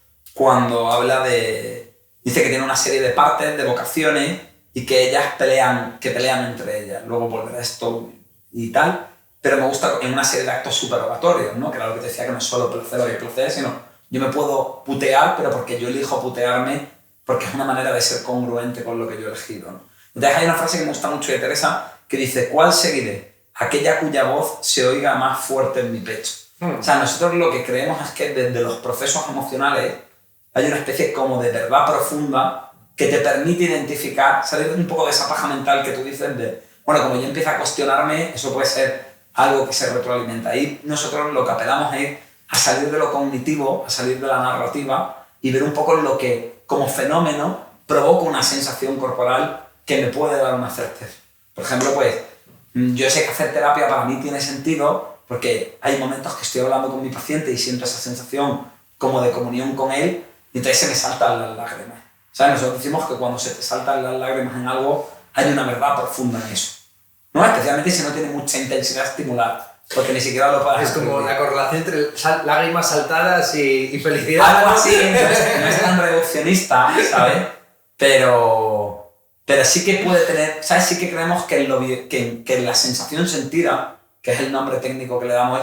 habla dice que tiene una serie de partes, de vocaciones, y que ellas pelean entre ellas. Luego volverá esto y tal. Pero me gusta en una serie de actos superoratorios, ¿no? Que era lo que te decía, que no es solo placer y placer, sino yo me puedo putear, pero porque yo elijo putearme, porque es una manera de ser congruente con lo que yo he elegido, ¿no? Entonces hay una frase que me gusta mucho de Teresa que dice: ¿cuál seguiré? Aquella cuya voz se oiga más fuerte en mi pecho. O sea, nosotros lo que creemos es que desde los procesos emocionales hay una especie como de verdad profunda que te permite identificar, salir un poco de esa paja mental que tú dices de, bueno, como yo empiezo a cuestionarme, eso puede ser algo que se retroalimenta. Ahí nosotros lo que apelamos es a salir de lo cognitivo, a salir de la narrativa y ver un poco lo que, como fenómeno, provoca una sensación corporal que me puede dar una certeza. Por ejemplo, pues, yo sé que hacer terapia para mí tiene sentido porque hay momentos que estoy hablando con mi paciente y siento esa sensación como de comunión con él y entonces se me saltan las lágrimas. ¿Sabes? Nosotros decimos que cuando se te saltan las lágrimas en algo, hay una verdad profunda en eso. ¿No? Especialmente si no tiene mucha intensidad estimular, porque ni siquiera lo puedes. Es como la correlación entre lágrimas saltadas y felicidad. Algo así, no es tan reduccionista, ¿sabes? Pero pero sí que puede tener, ¿sabes? Sí que creemos que la sensación sentida, que es el nombre técnico que le damos,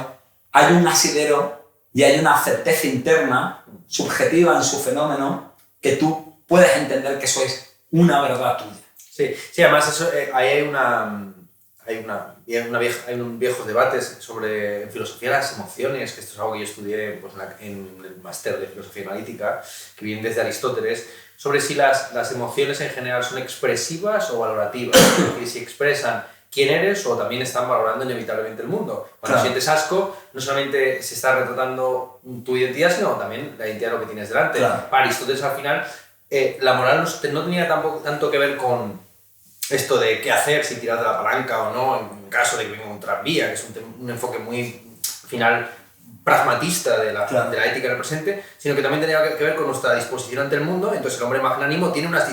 hay un asidero y hay una certeza interna, subjetiva en su fenómeno, que tú puedes entender que eso es una verdad tuya. Sí, además eso, ahí hay un viejos debates sobre en filosofía de las emociones, que esto es algo que yo estudié pues, en el máster de filosofía analítica, que viene desde Aristóteles, sobre si las emociones en general son expresivas o valorativas, y si expresan quién eres o también están valorando inevitablemente el mundo. Cuando sientes asco, no solamente se está retratando tu identidad, sino también la identidad de lo que tienes delante. Para Aristóteles, al final, la moral no tenía tampoco tanto que ver con esto de qué hacer, si tirar de la palanca o no, en caso de que venga un tranvía, que es un enfoque muy, al final, pragmatista de la ética en el presente, sino que también tenía que ver con nuestra disposición ante el mundo. Entonces el hombre magnánimo tiene unas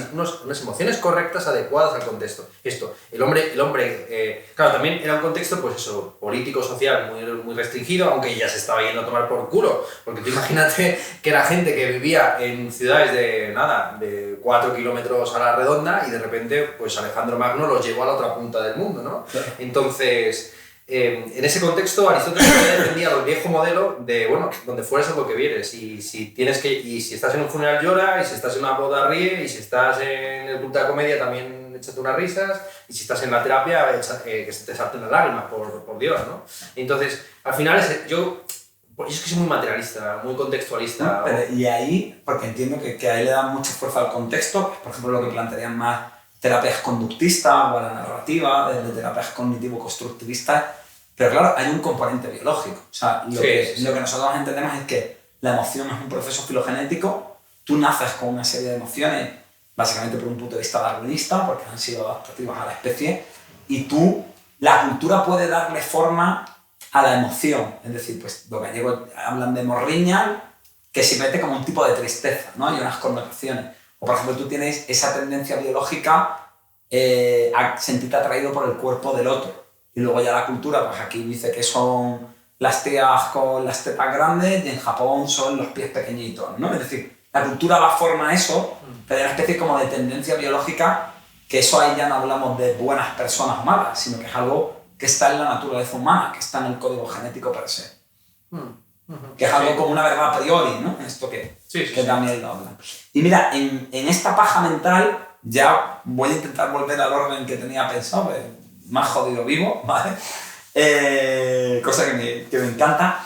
emociones correctas, adecuadas al contexto. El hombre claro, también era un contexto, pues eso, político, social, muy restringido, aunque ya se estaba yendo a tomar por culo, porque tú imagínate que era gente que vivía en ciudades de 4 kilómetros a la redonda y de repente, pues Alejandro Magno los llevó a la otra punta del mundo, ¿no? Claro. Entonces, en ese contexto, Aristóteles defendía el viejo modelo de, bueno, donde fueres es lo que vienes, y si estás en un funeral llora, y si estás en una boda ríe, y si estás en el club de la comedia también échate unas risas, y si estás en la terapia que se te salten las lágrimas, por Dios, ¿no? Entonces, al final, yo es que soy muy materialista, muy contextualista. Y ahí, porque entiendo que ahí le dan mucha fuerza al contexto, por ejemplo, lo que plantearían más terapias conductistas o a la narrativa, de terapias cognitivo-constructivistas, pero claro, hay un componente biológico. O sea, lo que nosotros entendemos es que la emoción es un proceso filogenético, tú naces con una serie de emociones, básicamente por un punto de vista darwinista, porque han sido adaptativas a la especie, y la cultura puede darle forma a la emoción. Es decir, pues los gallegos hablan de morriña, que se mete como un tipo de tristeza, ¿no? Hay unas connotaciones. O, por ejemplo, tú tienes esa tendencia biológica a sentirte atraído por el cuerpo del otro. Y luego ya la cultura, pues aquí dice que son las tías con las tetas grandes y en Japón son los pies pequeñitos, ¿no? Es decir, la cultura da forma a eso, pero hay una especie como de tendencia biológica, que eso ahí ya no hablamos de buenas personas o malas, sino que es algo que está en la naturaleza humana, que está en el código genético per se. Que es algo como una verdad a priori, ¿no? Esto que también lo hablan. Y mira, en esta paja mental, ya voy a intentar volver al orden que tenía pensado, pues, más jodido vivo, ¿vale? Cosa que me encanta.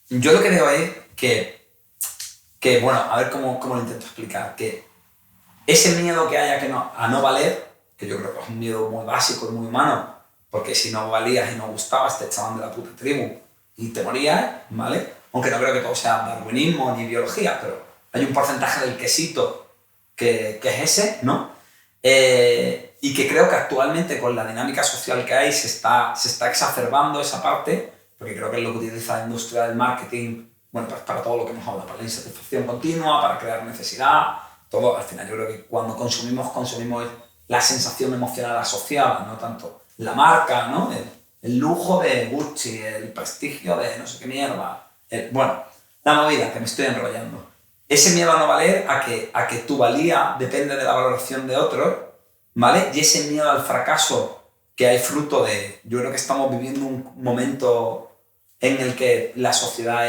Yo lo que veo es que bueno, a ver cómo lo intento explicar, que ese miedo que hay a no valer, que yo creo que es un miedo muy básico y muy humano, porque si no valías y no gustabas, te echaban de la puta tribu y te morías, ¿vale? Aunque no creo que todo sea darwinismo ni biología, pero hay un porcentaje del quesito que es ese, ¿no? Y que creo que actualmente con la dinámica social que hay se está exacerbando esa parte, porque creo que es lo que utiliza la industria del marketing, bueno, pues para todo lo que hemos hablado, para la insatisfacción continua, para crear necesidad, todo. Al final yo creo que cuando consumimos la sensación emocional asociada, no tanto la marca, ¿no? El lujo de Gucci, el prestigio de no sé qué mierda. Bueno, la movida, que me estoy enrollando. Ese miedo a no valer, a que tu valía depende de la valoración de otros, ¿vale? Y ese miedo al fracaso que hay fruto de... Yo creo que estamos viviendo un momento en el que la sociedad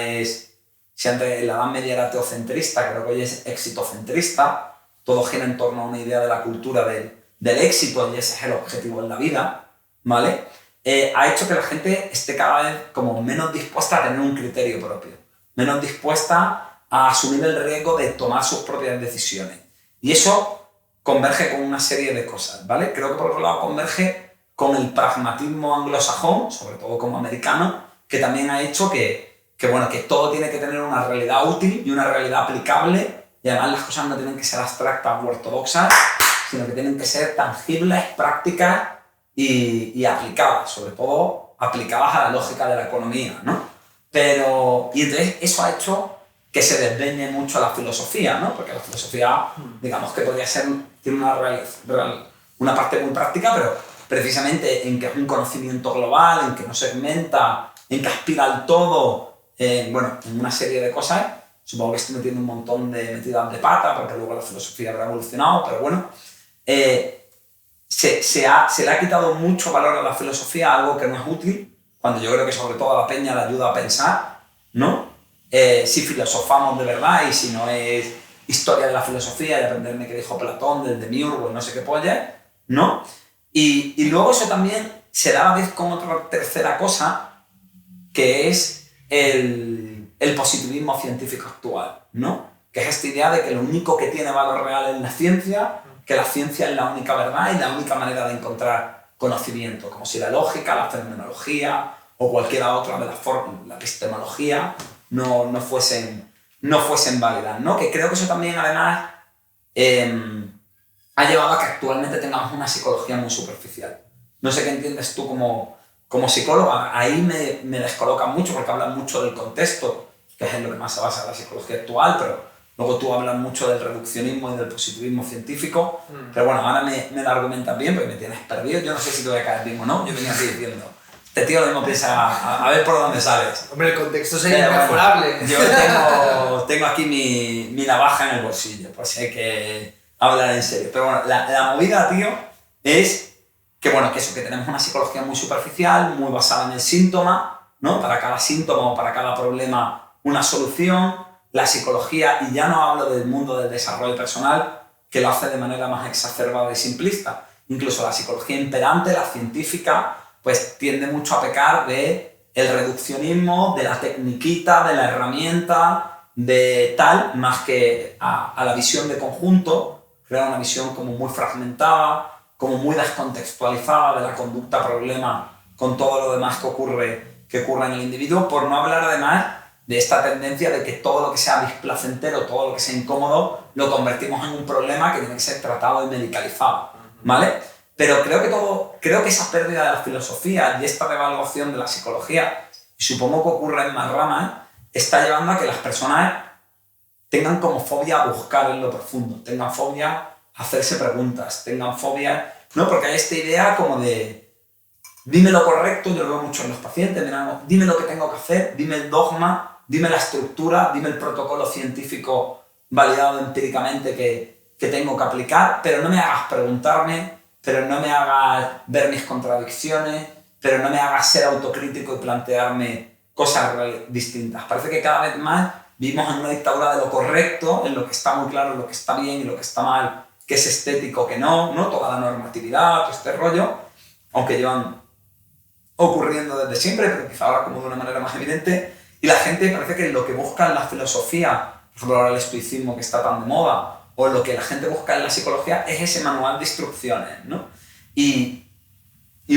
si antes en la Edad Media era teocentrista, creo que hoy es exitocentrista. Todo gira en torno a una idea de la cultura del éxito, y ese es el objetivo en la vida, ¿vale? Ha hecho que la gente esté cada vez como menos dispuesta a tener un criterio propio, menos dispuesta a asumir el riesgo de tomar sus propias decisiones. Y eso converge con una serie de cosas, ¿vale? Creo que por otro lado converge con el pragmatismo anglosajón, sobre todo como americano, que también ha hecho que todo tiene que tener una realidad útil y una realidad aplicable, y además las cosas no tienen que ser abstractas o ortodoxas, sino que tienen que ser tangibles, prácticas y aplicadas, sobre todo aplicadas a la lógica de la economía, ¿no? Y entonces eso ha hecho que se desdeñe mucho la filosofía, ¿no? Porque la filosofía, digamos que tiene una parte muy práctica, pero precisamente en que es un conocimiento global, en que no segmenta, en que aspira al todo, en una serie de cosas. Supongo que estoy metiendo un montón de metidas de pata, porque luego la filosofía habrá evolucionado, pero bueno. se le ha quitado mucho valor a la filosofía, algo que no es útil, cuando yo creo que sobre todo a la peña le ayuda a pensar, ¿no? Si filosofamos de verdad y si no es historia de la filosofía y aprenderme qué dijo Platón, del Demiurgo y no sé qué polla, ¿no? Y luego eso también se da a la vez con otra tercera cosa, que es el positivismo científico actual, ¿no? Que es esta idea de que lo único que tiene valor real es la ciencia, que la ciencia es la única verdad y la única manera de encontrar conocimiento, como si la lógica, la fenomenología o cualquiera otra de las formas, la epistemología, no fuesen válidas, ¿no? Que creo que eso también, además, ha llevado a que actualmente tengamos una psicología muy superficial. No sé qué entiendes tú como psicóloga. Ahí me descoloca mucho porque hablas mucho del contexto, que es en lo que más se basa la psicología actual, pero luego tú hablas mucho del reduccionismo y del positivismo científico. Pero bueno, ahora me lo argumentas bien porque me tienes perdido. Yo no sé si te voy a caer bien o no. Yo venía así diciendo, este tío lo mismo piensa a ver por dónde sales. Hombre, el contexto sería mejorable. Yo tengo aquí mi navaja en el bolsillo, por si hay que hablar en serio. Pero bueno, la movida, tío, es que bueno, que tenemos una psicología muy superficial, muy basada en el síntoma, ¿no? Para cada síntoma o para cada problema una solución. La psicología, y ya no hablo del mundo del desarrollo personal, que lo hace de manera más exacerbada y simplista. Incluso la psicología imperante, la científica, pues tiende mucho a pecar de el reduccionismo, de la tecniquita, de la herramienta, de tal, más que a la visión de conjunto, crea una visión como muy fragmentada, como muy descontextualizada de la conducta problema con todo lo demás que ocurre en el individuo, por no hablar además de esta tendencia de que todo lo que sea displacentero, todo lo que sea incómodo, lo convertimos en un problema que tiene que ser tratado y medicalizado, ¿vale? Pero creo que esa pérdida de la filosofía y esta devaluación de la psicología, y supongo que ocurre en más ramas, está llevando a que las personas tengan como fobia a buscar en lo profundo, tengan fobia a hacerse preguntas, tengan fobia, ¿no? Porque hay esta idea como de dime lo correcto, yo lo veo mucho en los pacientes, dime lo que tengo que hacer, dime el dogma, dime la estructura, dime el protocolo científico validado empíricamente que tengo que aplicar, pero no me hagas preguntarme, pero no me hagas ver mis contradicciones, pero no me hagas ser autocrítico y plantearme cosas distintas. Parece que cada vez más vivimos en una dictadura de lo correcto, en lo que está muy claro, en lo que está bien y lo que está mal, que es estético, que no, toda la normatividad, todo este rollo, aunque llevan ocurriendo desde siempre, pero quizá ahora como de una manera más evidente, y la gente parece que lo que busca en la filosofía, por ejemplo ahora el estoicismo que está tan de moda, o lo que la gente busca en la psicología es ese manual de instrucciones, ¿no? Y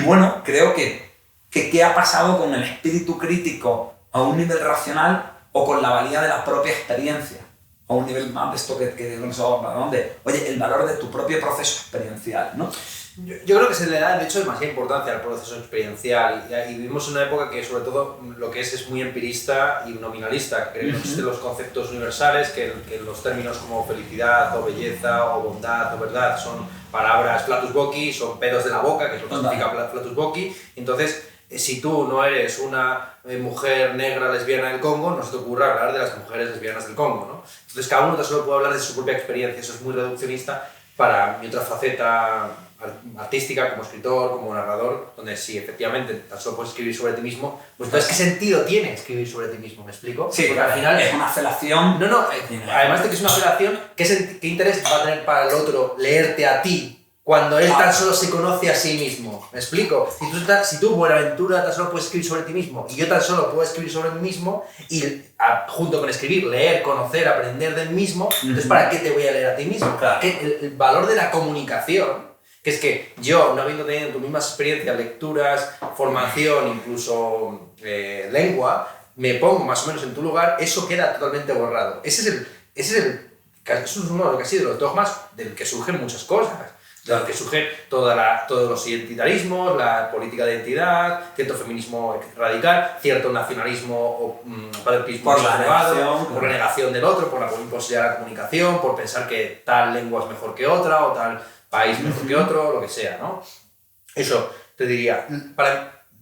bueno, creo que qué ha pasado con el espíritu crítico a un nivel racional o con la valía de la propia experiencia, a un nivel más de esto que no sé, ¿dónde? Oye, el valor de tu propio proceso experiencial, ¿no? Yo creo que se le da, de hecho, demasiada importancia al proceso experiencial y vivimos en una época que, sobre todo, lo que es muy empirista y nominalista, que cree que no existen los conceptos universales, que los términos como felicidad o belleza o bondad o verdad son palabras flatus voci, son pedos de la boca, que es lo que significa flatus voci. Entonces, si tú no eres una mujer negra lesbiana del Congo, no se te ocurre hablar de las mujeres lesbianas del Congo, ¿no? Entonces, cada uno solo puede hablar de su propia experiencia, eso es muy reduccionista. Para mi otra faceta artística, como escritor, como narrador, donde sí, efectivamente, tan solo puedes escribir sobre ti mismo, pues entonces, ¿qué sentido tiene escribir sobre ti mismo? ¿Me explico? Sí, porque al final es una felación. No, además de que es una felación, ¿qué interés va a tener para el otro leerte a ti cuando él tan solo se conoce a sí mismo? ¿Me explico? Si tú, Buenaventura, tan solo puedes escribir sobre ti mismo y yo tan solo puedo escribir sobre mí mismo y junto con escribir, leer, conocer, aprender del mismo, entonces ¿para qué te voy a leer a ti mismo? Claro. El valor de la comunicación, que es que yo, no habiendo tenido tus mismas experiencias, lecturas, formación, incluso lengua, me pongo más o menos en tu lugar, eso queda totalmente borrado. Eso es uno de lo que ha sido los dogmas del que surgen muchas cosas. De lo que surge todos los identitarismos, la política de identidad, cierto feminismo radical, cierto nacionalismo o patriotismo elevado, por la negación del otro, por la imposibilidad de la comunicación, por pensar que tal lengua es mejor que otra o tal país mejor que otro, lo que sea, ¿no? Eso te diría.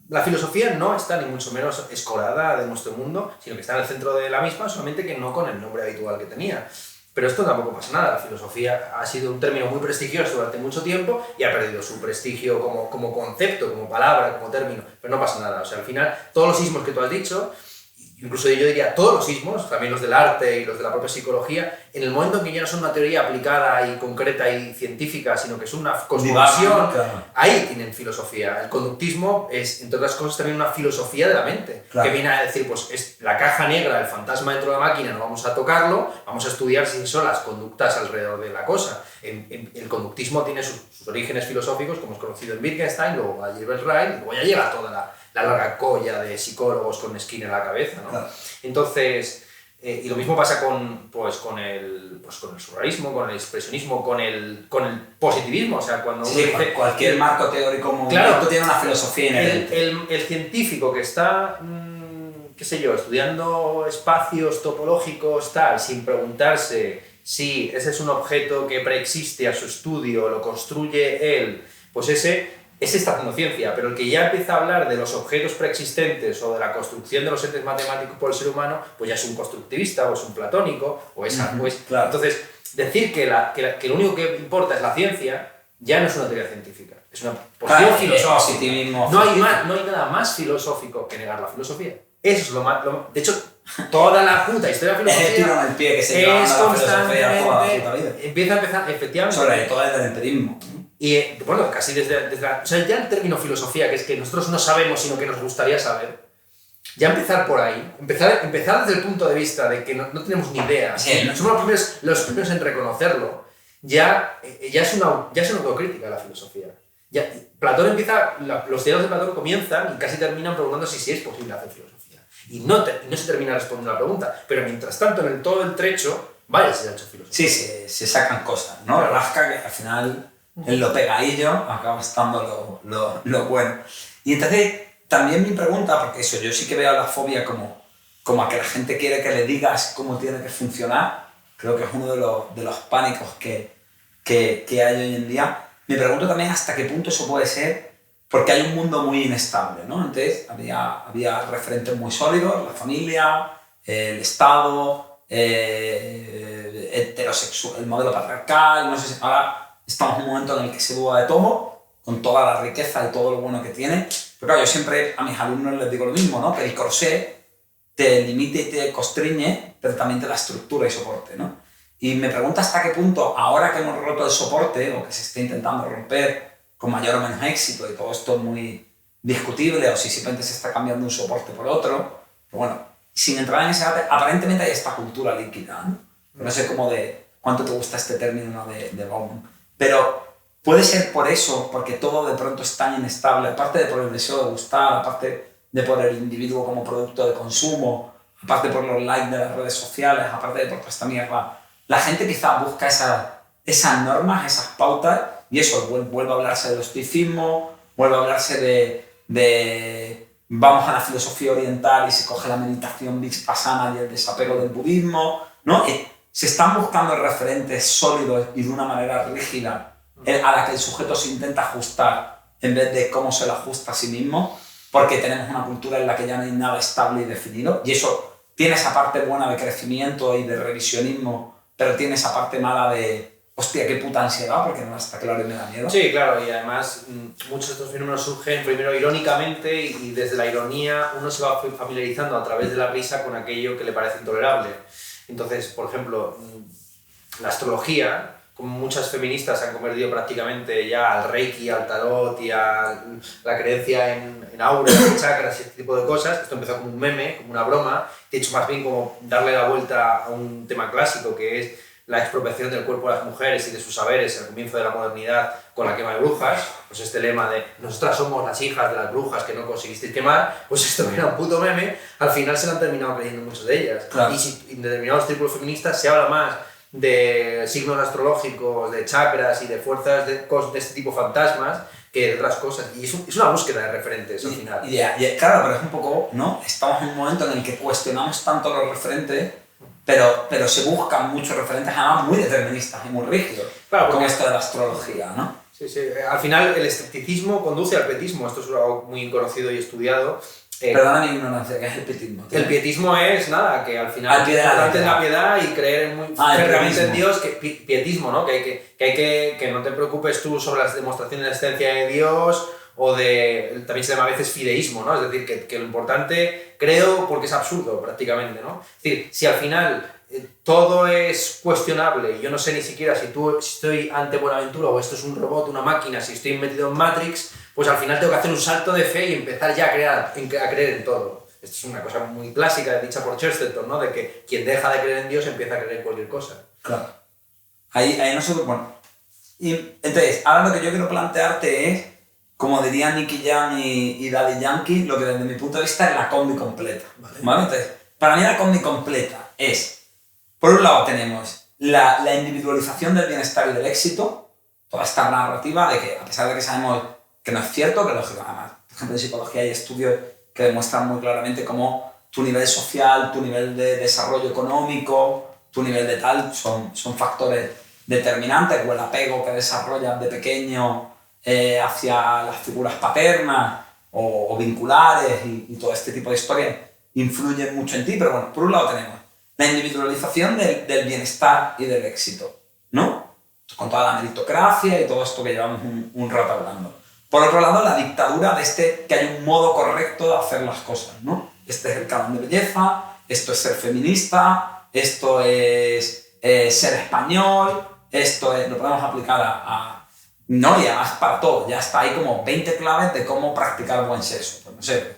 La filosofía no está ni mucho menos escorada de nuestro mundo, sino que está en el centro de la misma, solamente que no con el nombre habitual que tenía. Pero esto tampoco pasa nada. La filosofía ha sido un término muy prestigioso durante mucho tiempo y ha perdido su prestigio como concepto, como palabra, como término. Pero no pasa nada. O sea, al final, todos los ismos que tú has dicho, incluso yo diría todos los ismos, también los del arte y los de la propia psicología, en el momento en que ya no son una teoría aplicada y concreta y científica, sino que son una cosmovisión, ahí tienen filosofía. El conductismo es, entre otras cosas, también una filosofía de la mente, que viene a decir, pues es la caja negra, el fantasma dentro de la máquina, no vamos a tocarlo, vamos a estudiar si son las conductas alrededor de la cosa. El conductismo tiene sus orígenes filosóficos, como es conocido en Wittgenstein, luego a Gilbert Ryle, y luego ya llega toda la larga colla de psicólogos con Skinner en la cabeza, ¿no? Claro. Entonces, y lo mismo pasa con el surrealismo, con el expresionismo, con el positivismo, o sea, cuando uno dice... Cualquier marco teórico movimiento tiene una filosofía inherente. El científico que está, qué sé yo, estudiando espacios topológicos, tal, sin preguntarse si ese es un objeto que preexiste a su estudio, lo construye él, pues ese está haciendo ciencia, pero el que ya empieza a hablar de los objetos preexistentes o de la construcción de los entes matemáticos por el ser humano, pues ya es un constructivista o es un platónico o es... Claro. Entonces, decir que lo único que importa es la ciencia ya no es una teoría científica, es una posición filosófica. No hay nada más filosófico que negar la filosofía. Eso es lo más... de hecho, toda la puta historia de la filosofía el pie que se lleva es constantemente... Empieza a empezar, efectivamente... Sobre todo desde el empirismo. Y bueno, casi desde la... O sea, ya el término filosofía, que es que nosotros no sabemos sino que nos gustaría saber, ya empezar por ahí, empezar desde el punto de vista de que no tenemos ni idea, somos los primeros en reconocerlo, ya es una autocrítica la filosofía. Ya, Platón empieza, los diálogos de Platón comienzan y casi terminan preguntándose si es posible hacer filosofía. Y no se termina respondiendo la pregunta, pero mientras tanto, en todo el trecho, vaya, se ha hecho filosofía. Sí, se sacan cosas, ¿no? Claro. Rasca que al final... En lo pegadillo acaba estando lo bueno. Y entonces, también mi pregunta, porque eso, yo sí que veo la fobia como a que la gente quiere que le digas cómo tiene que funcionar, creo que es uno de los pánicos que hay hoy en día. Me pregunto también hasta qué punto eso puede ser, porque hay un mundo muy inestable, ¿no? Entonces, había referentes muy sólidos, la familia, el Estado, heterosexual, el modelo patriarcal, no sé si ahora... Estamos en un momento en el que se duda de todo, con toda la riqueza y todo lo bueno que tiene. Pero claro, yo siempre a mis alumnos les digo lo mismo, ¿no? Que el corsé te limite y te constriñe, pero también te da estructura y soporte, ¿no? Y me pregunto hasta qué punto, ahora que hemos roto el soporte, o que se está intentando romper con mayor o menos éxito, y todo esto es muy discutible, o si simplemente se está cambiando un soporte por otro, pero bueno, sin entrar en ese debate, aparentemente hay esta cultura líquida, ¿no? No sé cómo de cuánto te gusta este término, ¿no? de Bauman. Pero puede ser por eso, porque todo de pronto es tan inestable, aparte de por el deseo de gustar, aparte de por el individuo como producto de consumo, aparte por los likes de las redes sociales, aparte de por toda esta mierda. La gente quizá busca esas normas, esas pautas, y eso, vuelve a hablarse del estoicismo, vuelve a hablarse de vamos a la filosofía oriental y se coge la meditación vipassana y el desapego del budismo, ¿no? Se están buscando referentes sólidos y de una manera rígida a la que el sujeto se intenta ajustar en vez de cómo se lo ajusta a sí mismo, porque tenemos una cultura en la que ya no hay nada estable y definido, y eso tiene esa parte buena de crecimiento y de revisionismo, pero tiene esa parte mala de hostia, qué puta ansiedad, porque no está claro y me da miedo. Sí, claro, y además muchos de estos fenómenos surgen primero irónicamente y desde la ironía uno se va familiarizando a través de la risa con aquello que le parece intolerable. Entonces, por ejemplo, la astrología, como muchas feministas han convertido prácticamente ya al reiki, al tarot y a la creencia en auras, en chakras y este tipo de cosas, esto empezó como un meme, como una broma, de hecho más bien como darle la vuelta a un tema clásico que es la expropiación del cuerpo de las mujeres y de sus saberes al comienzo de la modernidad con la quema de brujas, pues este lema de nosotras somos las hijas de las brujas que no conseguisteis quemar, pues esto era un puto meme, al final se lo han terminado creyendo muchas de ellas. Claro. Y si en determinados círculos feministas se habla más de signos astrológicos, de chakras y de fuerzas de este tipo fantasmas que de otras cosas, y es una búsqueda de referentes al final. Claro, pero es un poco, ¿no? Estamos en un momento en el que cuestionamos tanto los referentes, pero se buscan muchos referentes además muy deterministas y muy rígidos, claro, con esto de la astrología, ¿no? Sí, sí. Al final el escepticismo conduce al pietismo, esto es algo muy conocido y estudiado, Perdona mi ignorancia, ¿qué es el pietismo? El pietismo es nada, que al final Al pie de lo la importante es letra. la piedad y creer muy Ah, el férreamente en pietismo. Dios, pietismo, ¿no? Que no te preocupes tú sobre las demostraciones de la existencia de Dios o también se llama a veces fideísmo, ¿no? Es decir, que lo importante creo porque es absurdo prácticamente, ¿no? Es decir, si al final todo es cuestionable y yo no sé ni siquiera si estoy ante Buenaventura o esto es un robot, una máquina, si estoy metido en Matrix, pues al final tengo que hacer un salto de fe y empezar ya a creer en todo. Esto es una cosa muy clásica dicha por Chesterton, ¿no? De que quien deja de creer en Dios empieza a creer en cualquier cosa. Claro. Ahí nosotros, bueno. Y entonces, ahora lo que yo quiero plantearte es, como dirían Nicky Jam y Daddy Yankee, lo que desde mi punto de vista es la combi completa. ¿Vale? Entonces, para mí la combi completa es, por un lado tenemos la individualización del bienestar y del éxito, toda esta narrativa de que, a pesar de que sabemos que no es cierto, que lógico, además, por ejemplo, en psicología hay estudios que demuestran muy claramente cómo tu nivel social, tu nivel de desarrollo económico, tu nivel de tal, son factores determinantes, o el apego que desarrollas de pequeño hacia las figuras paternas o vinculares y todo este tipo de historias influyen mucho en ti, pero bueno, por un lado tenemos la individualización del bienestar y del éxito, ¿no? Con toda la meritocracia y todo esto que llevamos un rato hablando. Por otro lado, la dictadura de que hay un modo correcto de hacer las cosas, ¿no? Este es el canon de belleza, esto es ser feminista, esto es ser español, esto es, lo podemos aplicar no, y además para todo, ya está ahí como 20 claves de cómo practicar buen sexo. Pues no sé,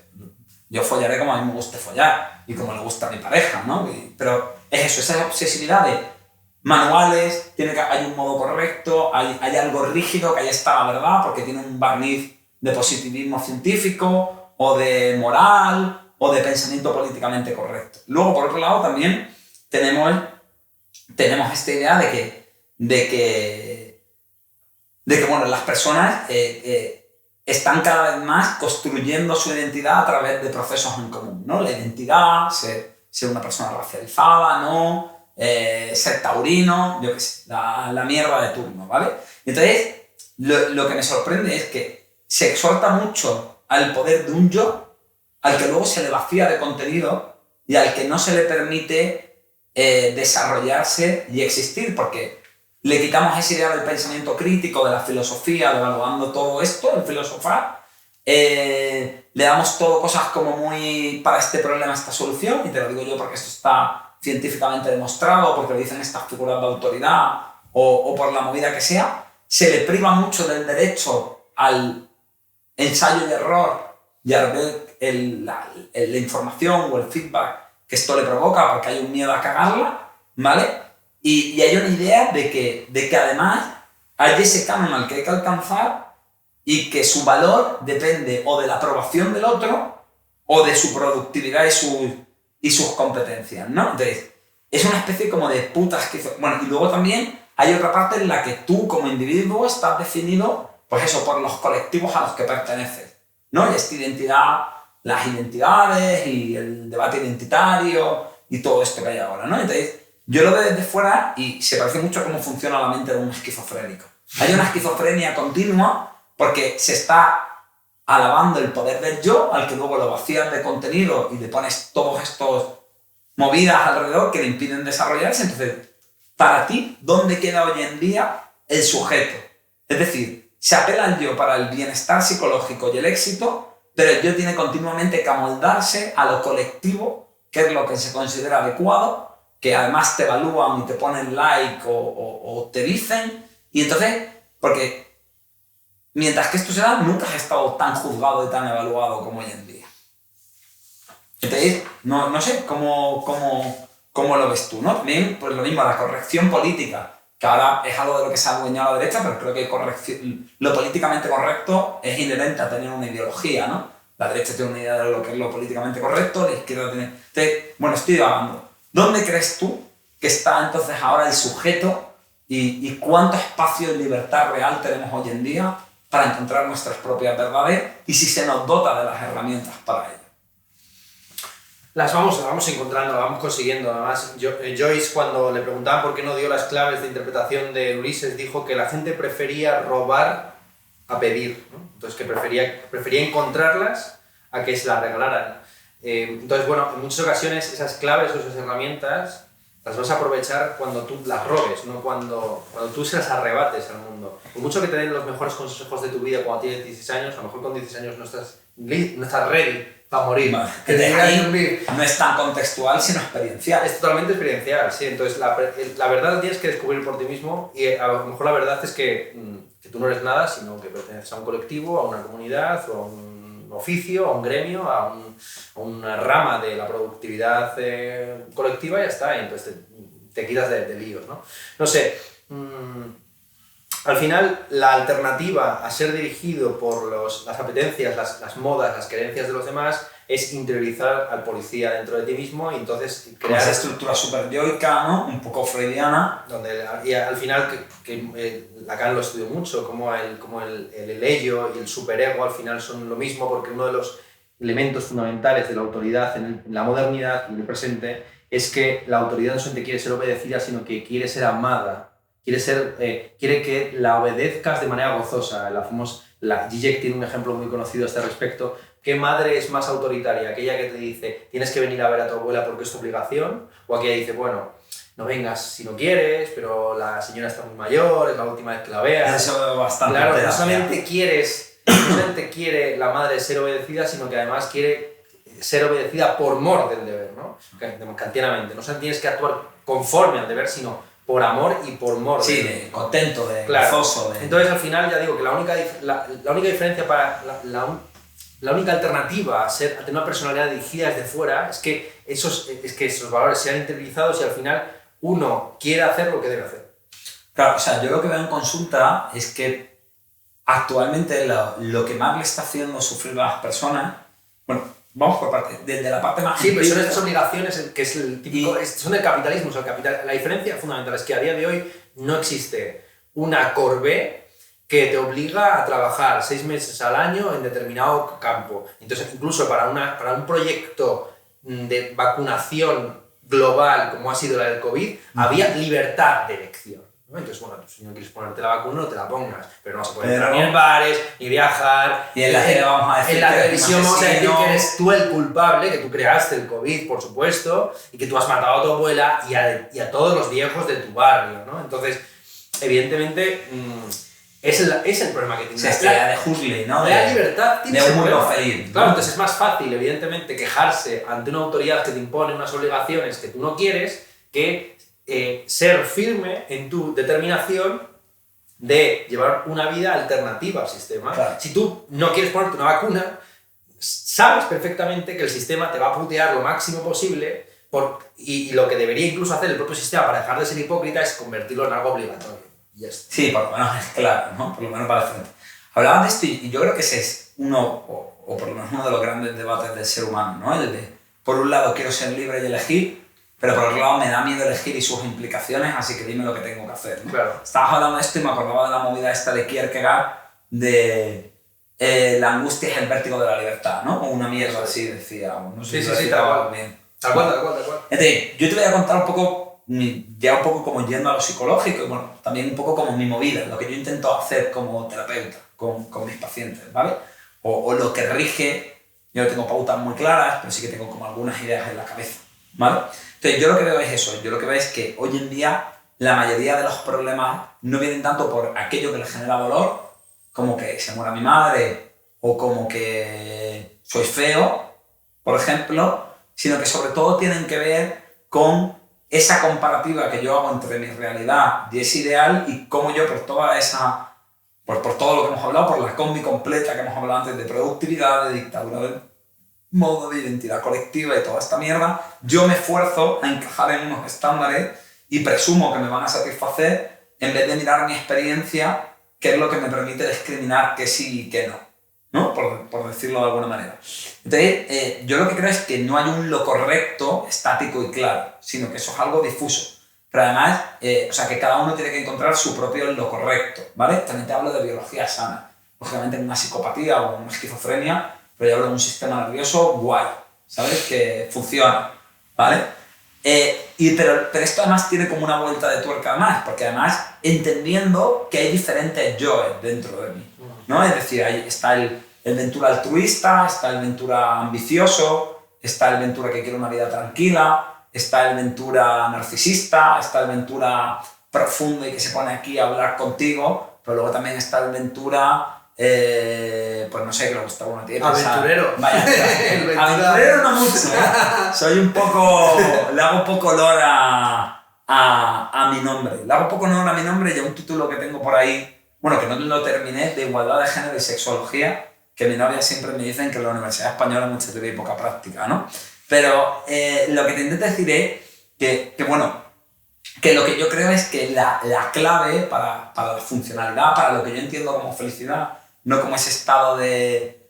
yo follaré como a mí me guste follar y como le gusta a mi pareja, ¿no? Pero es eso, esa obsesividad de manuales, hay un modo correcto, hay algo rígido, que ahí está la verdad, porque tiene un barniz de positivismo científico, o de moral, o de pensamiento políticamente correcto. Luego, por otro lado, también tenemos esta idea de que bueno, las personas están cada vez más construyendo su identidad a través de procesos en común, ¿no? La identidad, ser una persona racializada, ¿no? Ser taurino, yo qué sé, la mierda de turno, ¿vale? Entonces, lo que me sorprende es que se exhorta mucho al poder de un yo, al que luego se le vacía de contenido y al que no se le permite desarrollarse y existir, porque le quitamos esa idea del pensamiento crítico, de la filosofía, de evaluando todo esto, el filosofar, le damos todo cosas como muy para este problema, esta solución, y te lo digo yo porque esto está científicamente demostrado, porque lo dicen estas figuras de autoridad o por la movida que sea, se le priva mucho del derecho al ensayo y error y a ver la información o el feedback que esto le provoca, porque hay un miedo a cagarla, ¿vale? Y hay una idea de que además hay ese canon al que hay que alcanzar y que su valor depende o de la aprobación del otro o de su productividad y sus competencias, ¿no? Entonces, es una especie como de puta esquizofrenia. Bueno, y luego también hay otra parte en la que tú como individuo estás definido, pues eso, por los colectivos a los que perteneces, ¿no? Y esta identidad, las identidades y el debate identitario y todo esto que hay ahora, ¿no? Entonces, yo lo veo desde fuera y se parece mucho a cómo funciona la mente de un esquizofrénico. Hay una esquizofrenia continua porque se está alabando el poder del yo, al que luego lo vacías de contenido y le pones todos estos movidas alrededor que le impiden desarrollarse. Entonces, para ti, ¿dónde queda hoy en día el sujeto? Es decir, se apela al yo para el bienestar psicológico y el éxito, pero el yo tiene continuamente que amoldarse a lo colectivo, que es lo que se considera adecuado, que además te evalúan y te ponen like o te dicen, y entonces, porque mientras que esto se da, nunca has estado tan juzgado y tan evaluado como hoy en día. Entonces, no sé cómo lo ves tú, ¿no? También, pues lo mismo, la corrección política, que ahora es algo de lo que se ha adueñado la derecha, pero creo que lo políticamente correcto es inherente a tener una ideología, ¿no? La derecha tiene una idea de lo que es lo políticamente correcto, la izquierda tiene... Entonces, bueno, estoy hablando. ¿Dónde crees tú que está entonces ahora el sujeto y cuánto espacio de libertad real tenemos hoy en día para encontrar nuestras propias verdades y si se nos dota de las herramientas para ello? Las vamos encontrando, las vamos consiguiendo. Además, Joyce, cuando le preguntaban por qué no dio las claves de interpretación de Ulises, dijo que la gente prefería robar a pedir, ¿no? Entonces, que prefería encontrarlas a que se la regalaran. Entonces, bueno, en muchas ocasiones esas claves o esas herramientas las vas a aprovechar cuando tú las robes, no cuando tú se las arrebates al mundo. Por mucho que te den los mejores consejos de tu vida cuando tienes 16 años, a lo mejor con 16 años no estás ready para morir. Vale. Que te Ahí no es tan contextual, sino experiencial. Es totalmente experiencial, sí. Entonces, la verdad la tienes que descubrir por ti mismo y a lo mejor la verdad es que tú no eres nada, sino que perteneces a un colectivo, a una comunidad, o a un oficio, a un gremio, a una rama de la productividad colectiva y ya está. Y entonces te quitas de líos, ¿no? No sé. Al final, la alternativa a ser dirigido por las apetencias, las modas, las creencias de los demás es interiorizar al policía dentro de ti mismo y entonces crear esa estructura súper yoica, ¿no? Un poco freudiana. Y al final, Lacan lo estudió mucho, como el ello y el superego al final son lo mismo, porque uno de los elementos fundamentales de la autoridad en la modernidad y en el presente es que la autoridad no solamente quiere ser obedecida, sino que quiere ser amada. Quiere que la obedezcas de manera gozosa. Zizek tiene un ejemplo muy conocido a este respecto. ¿Qué madre es más autoritaria? ¿Aquella que te dice tienes que venir a ver a tu abuela porque es tu obligación? ¿O aquella que dice, bueno, no vengas si no quieres, pero la señora está muy mayor, es la última vez que la veas? Eso es bastante. Claro, no solamente quiere la madre ser obedecida, sino que además quiere ser obedecida por mor del deber, ¿no? Kantianamente. No solamente tienes que actuar conforme al deber, sino por amor y por mor. Sí, de contento, de gozoso. Entonces, al final, ya digo que la única diferencia la única alternativa a tener una personalidad dirigida desde fuera es que esos valores sean interiorizados y al final uno quiere hacer lo que debe hacer. Claro, o sea, yo lo que veo en consulta es que actualmente lo que más le está haciendo sufrir a las personas, bueno, vamos por partes, desde la parte más... Sí, pero son estas obligaciones que es el típico... son del capitalismo. O sea, la diferencia fundamental es que a día de hoy no existe una corvée que te obliga a trabajar 6 meses al año en determinado campo. Entonces, incluso para un proyecto de vacunación global, como ha sido la del COVID, había libertad de elección, ¿no? Entonces, bueno, si no quieres ponerte la vacuna, no te la pongas, pero no se puede entrar ni en bares, ni viajar. Y en la tele vamos a decir en la televisión vamos a decir que eres tú el culpable, que tú creaste el COVID, por supuesto, y que tú has matado a tu abuela y a todos los viejos de tu barrio, ¿no? Entonces, evidentemente... Es el problema que tiene. La de Huxley, ¿no? La libertad tiene de un mundo feliz. Claro, entonces es más fácil, evidentemente, quejarse ante una autoridad que te impone unas obligaciones que tú no quieres que ser firme en tu determinación de llevar una vida alternativa al sistema. Claro. Si tú no quieres ponerte una vacuna, sabes perfectamente que el sistema te va a putear lo máximo posible y lo que debería incluso hacer el propio sistema para dejar de ser hipócrita es convertirlo en algo obligatorio. Yes. Sí, por lo menos es claro, ¿no? Por lo menos para el frente. Hablaban de esto y yo creo que ese es o por lo menos uno de los grandes debates del ser humano, ¿no? El de, por un lado quiero ser libre y elegir, pero por otro lado me da miedo elegir y sus implicaciones, así que dime lo que tengo que hacer, ¿no? Claro. Estabas hablando de esto y me acordaba de la movida esta de Kierkegaard de la angustia es el vértigo de la libertad, ¿no? O una mierda así decía. No sé sí, tal cual. Tal cual. Entonces, yo te voy a contar un poco ya un poco como yendo a lo psicológico y bueno, también un poco como mi movida, lo que yo intento hacer como terapeuta con mis pacientes, ¿vale? O lo que rige, yo no tengo pautas muy claras, pero sí que tengo como algunas ideas en la cabeza, ¿vale? Entonces yo lo que veo es eso, yo lo que veo es que hoy en día la mayoría de los problemas no vienen tanto por aquello que les genera dolor, como que se muera mi madre o como que soy feo, por ejemplo, sino que sobre todo tienen que ver con esa comparativa que yo hago entre mi realidad y ese ideal y cómo yo por toda esa, por todo lo que hemos hablado, por la combi completa que hemos hablado antes de productividad, de dictadura del modo, de identidad colectiva y toda esta mierda, yo me esfuerzo a encajar en unos estándares y presumo que me van a satisfacer en vez de mirar mi experiencia, que es lo que me permite discriminar que sí y que no, por decirlo de alguna manera. Entonces, yo lo que creo es que no hay un lo correcto, estático y claro, sino que eso es algo difuso. Pero además, o sea, que cada uno tiene que encontrar su propio lo correcto, ¿vale? También te hablo de biología sana. Lógicamente en una psicopatía o una esquizofrenia, pero yo hablo de un sistema nervioso guay, ¿sabes? Que funciona, ¿vale? Pero esto además tiene como una vuelta de tuerca además, porque además entendiendo que hay diferentes yoes dentro de mí, ¿no? Es decir, ahí está el Ventura altruista, está el Ventura ambicioso, está el Ventura que quiere una vida tranquila, está el Ventura narcisista, está el Ventura profundo y que se pone aquí a hablar contigo, pero luego también está el Ventura, pues no sé, que le gusta uno tiene. Aventurero. Vaya, aventurero no mucho, ¿eh? Soy un poco, le hago un poco honor a mi nombre. Le hago un poco honor a mi nombre y a un título que tengo por ahí, bueno, que no lo terminé, de igualdad de género y sexología, que mi novia siempre me dicen que en la Universidad Española hay mucha teoría y poca práctica, ¿no? Pero lo que te intento decir es que bueno, que lo que yo creo es que la clave para la funcionalidad, para lo que yo entiendo como felicidad, no como ese estado de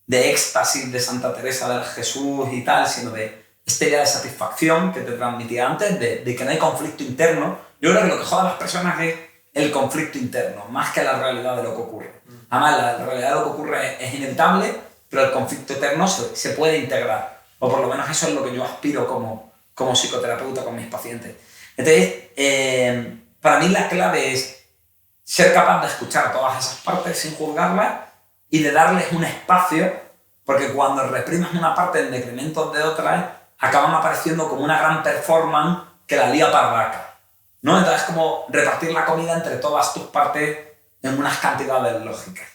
éxtasis de Santa Teresa del Jesús y tal, sino de esta idea de satisfacción que te transmitía antes, de que no hay conflicto interno. Yo creo que lo que jode a las personas es el conflicto interno, más que la realidad de lo que ocurre. Además, la realidad de lo que ocurre es inevitable, pero el conflicto interno se puede integrar. O por lo menos eso es lo que yo aspiro como psicoterapeuta con mis pacientes. Entonces, para mí la clave es ser capaz de escuchar todas esas partes sin juzgarlas y de darles un espacio, porque cuando reprimes una parte en decremento de otras, acaban apareciendo como una gran performance que la lía parraca, ¿no? Entonces es como repartir la comida entre todas tus partes en unas cantidades lógicas,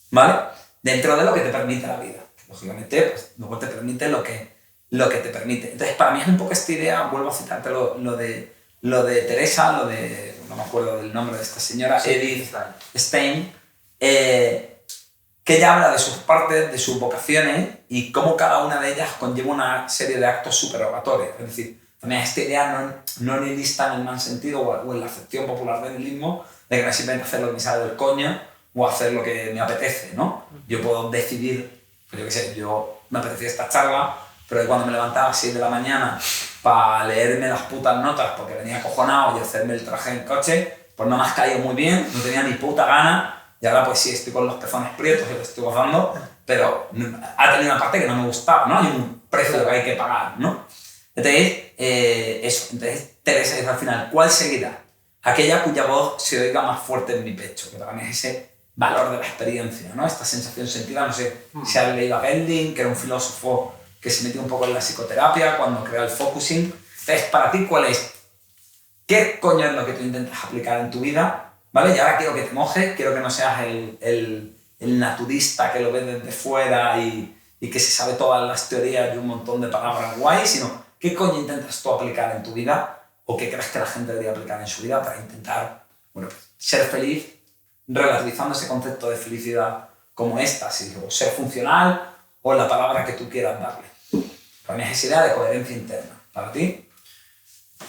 ¿vale? Dentro de lo que te permite la vida. Lógicamente, pues, luego te permite lo que te permite. Entonces, para mí es un poco esta idea, vuelvo a citarte lo de Teresa, no me acuerdo del nombre de esta señora, sí, Edith Stein, que ella habla de sus partes, de sus vocaciones y cómo cada una de ellas conlleva una serie de actos superrogatorios. Es decir, también esta idea no nihilista en el mal sentido o en la acepción popular del nihilismo, de que no es simplemente hacer lo que me sale del coño o hacer lo que me apetece, ¿no? Yo puedo decidir, pues yo qué sé, yo me apetecía esta charla, pero cuando me levantaba a las 6 de la mañana para leerme las putas notas porque venía acojonado y hacerme el traje en coche, pues no me has caído muy bien, no tenía ni puta gana, y ahora pues sí, estoy con los pezones prietos y lo estoy gozando, pero ha tenido una parte que no me gustaba, ¿no? Hay un precio que hay que pagar, ¿no? Entonces, entonces Teresa dice al final, ¿cuál seguirá? Aquella cuya voz se oiga más fuerte en mi pecho, que también es ese valor de la experiencia, ¿no? Esta sensación sentida, no sé si has leído a Gending, que era un filósofo que se metió un poco en la psicoterapia cuando creó el focusing. Entonces, para ti, ¿cuál es? ¿Qué coño es lo que tú intentas aplicar en tu vida? ¿Vale? Y ahora quiero que te mojes, quiero que no seas el naturista que lo ve desde fuera y que se sabe todas las teorías y un montón de palabras guays, sino ¿qué coño intentas tú aplicar en tu vida o qué crees que la gente debería aplicar en su vida para intentar, bueno, ser feliz, relativizando ese concepto de felicidad como éxtasis, o ser funcional, o la palabra que tú quieras darle? Para mí es esa idea de coherencia interna. ¿Para ti?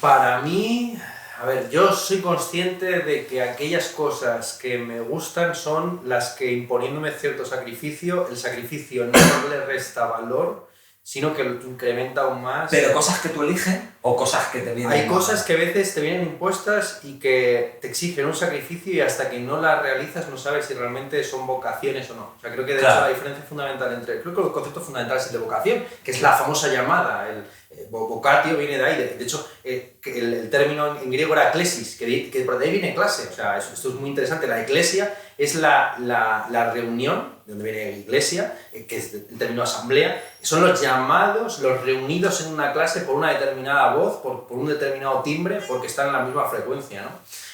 Para mí, a ver, yo soy consciente de que aquellas cosas que me gustan son las que, imponiéndome cierto sacrificio, el sacrificio no le resta valor, sino que lo incrementa aún más. ¿Pero cosas que tú eliges o cosas que te vienen? Hay cosas que a veces te vienen impuestas y que te exigen un sacrificio y hasta que no las realizas no sabes si realmente son vocaciones o no. O sea, creo que de hecho la diferencia fundamental creo que el concepto fundamental es el de vocación, que es la famosa llamada, vocatio viene de ahí. De hecho, el término en griego era eklesis, que por ahí viene clase. O sea, esto es muy interesante. La eclesia es la reunión, de donde viene iglesia, que es el término asamblea, son los llamados, los reunidos en una clase por una determinada voz, por un determinado timbre, porque están en la misma frecuencia, ¿no?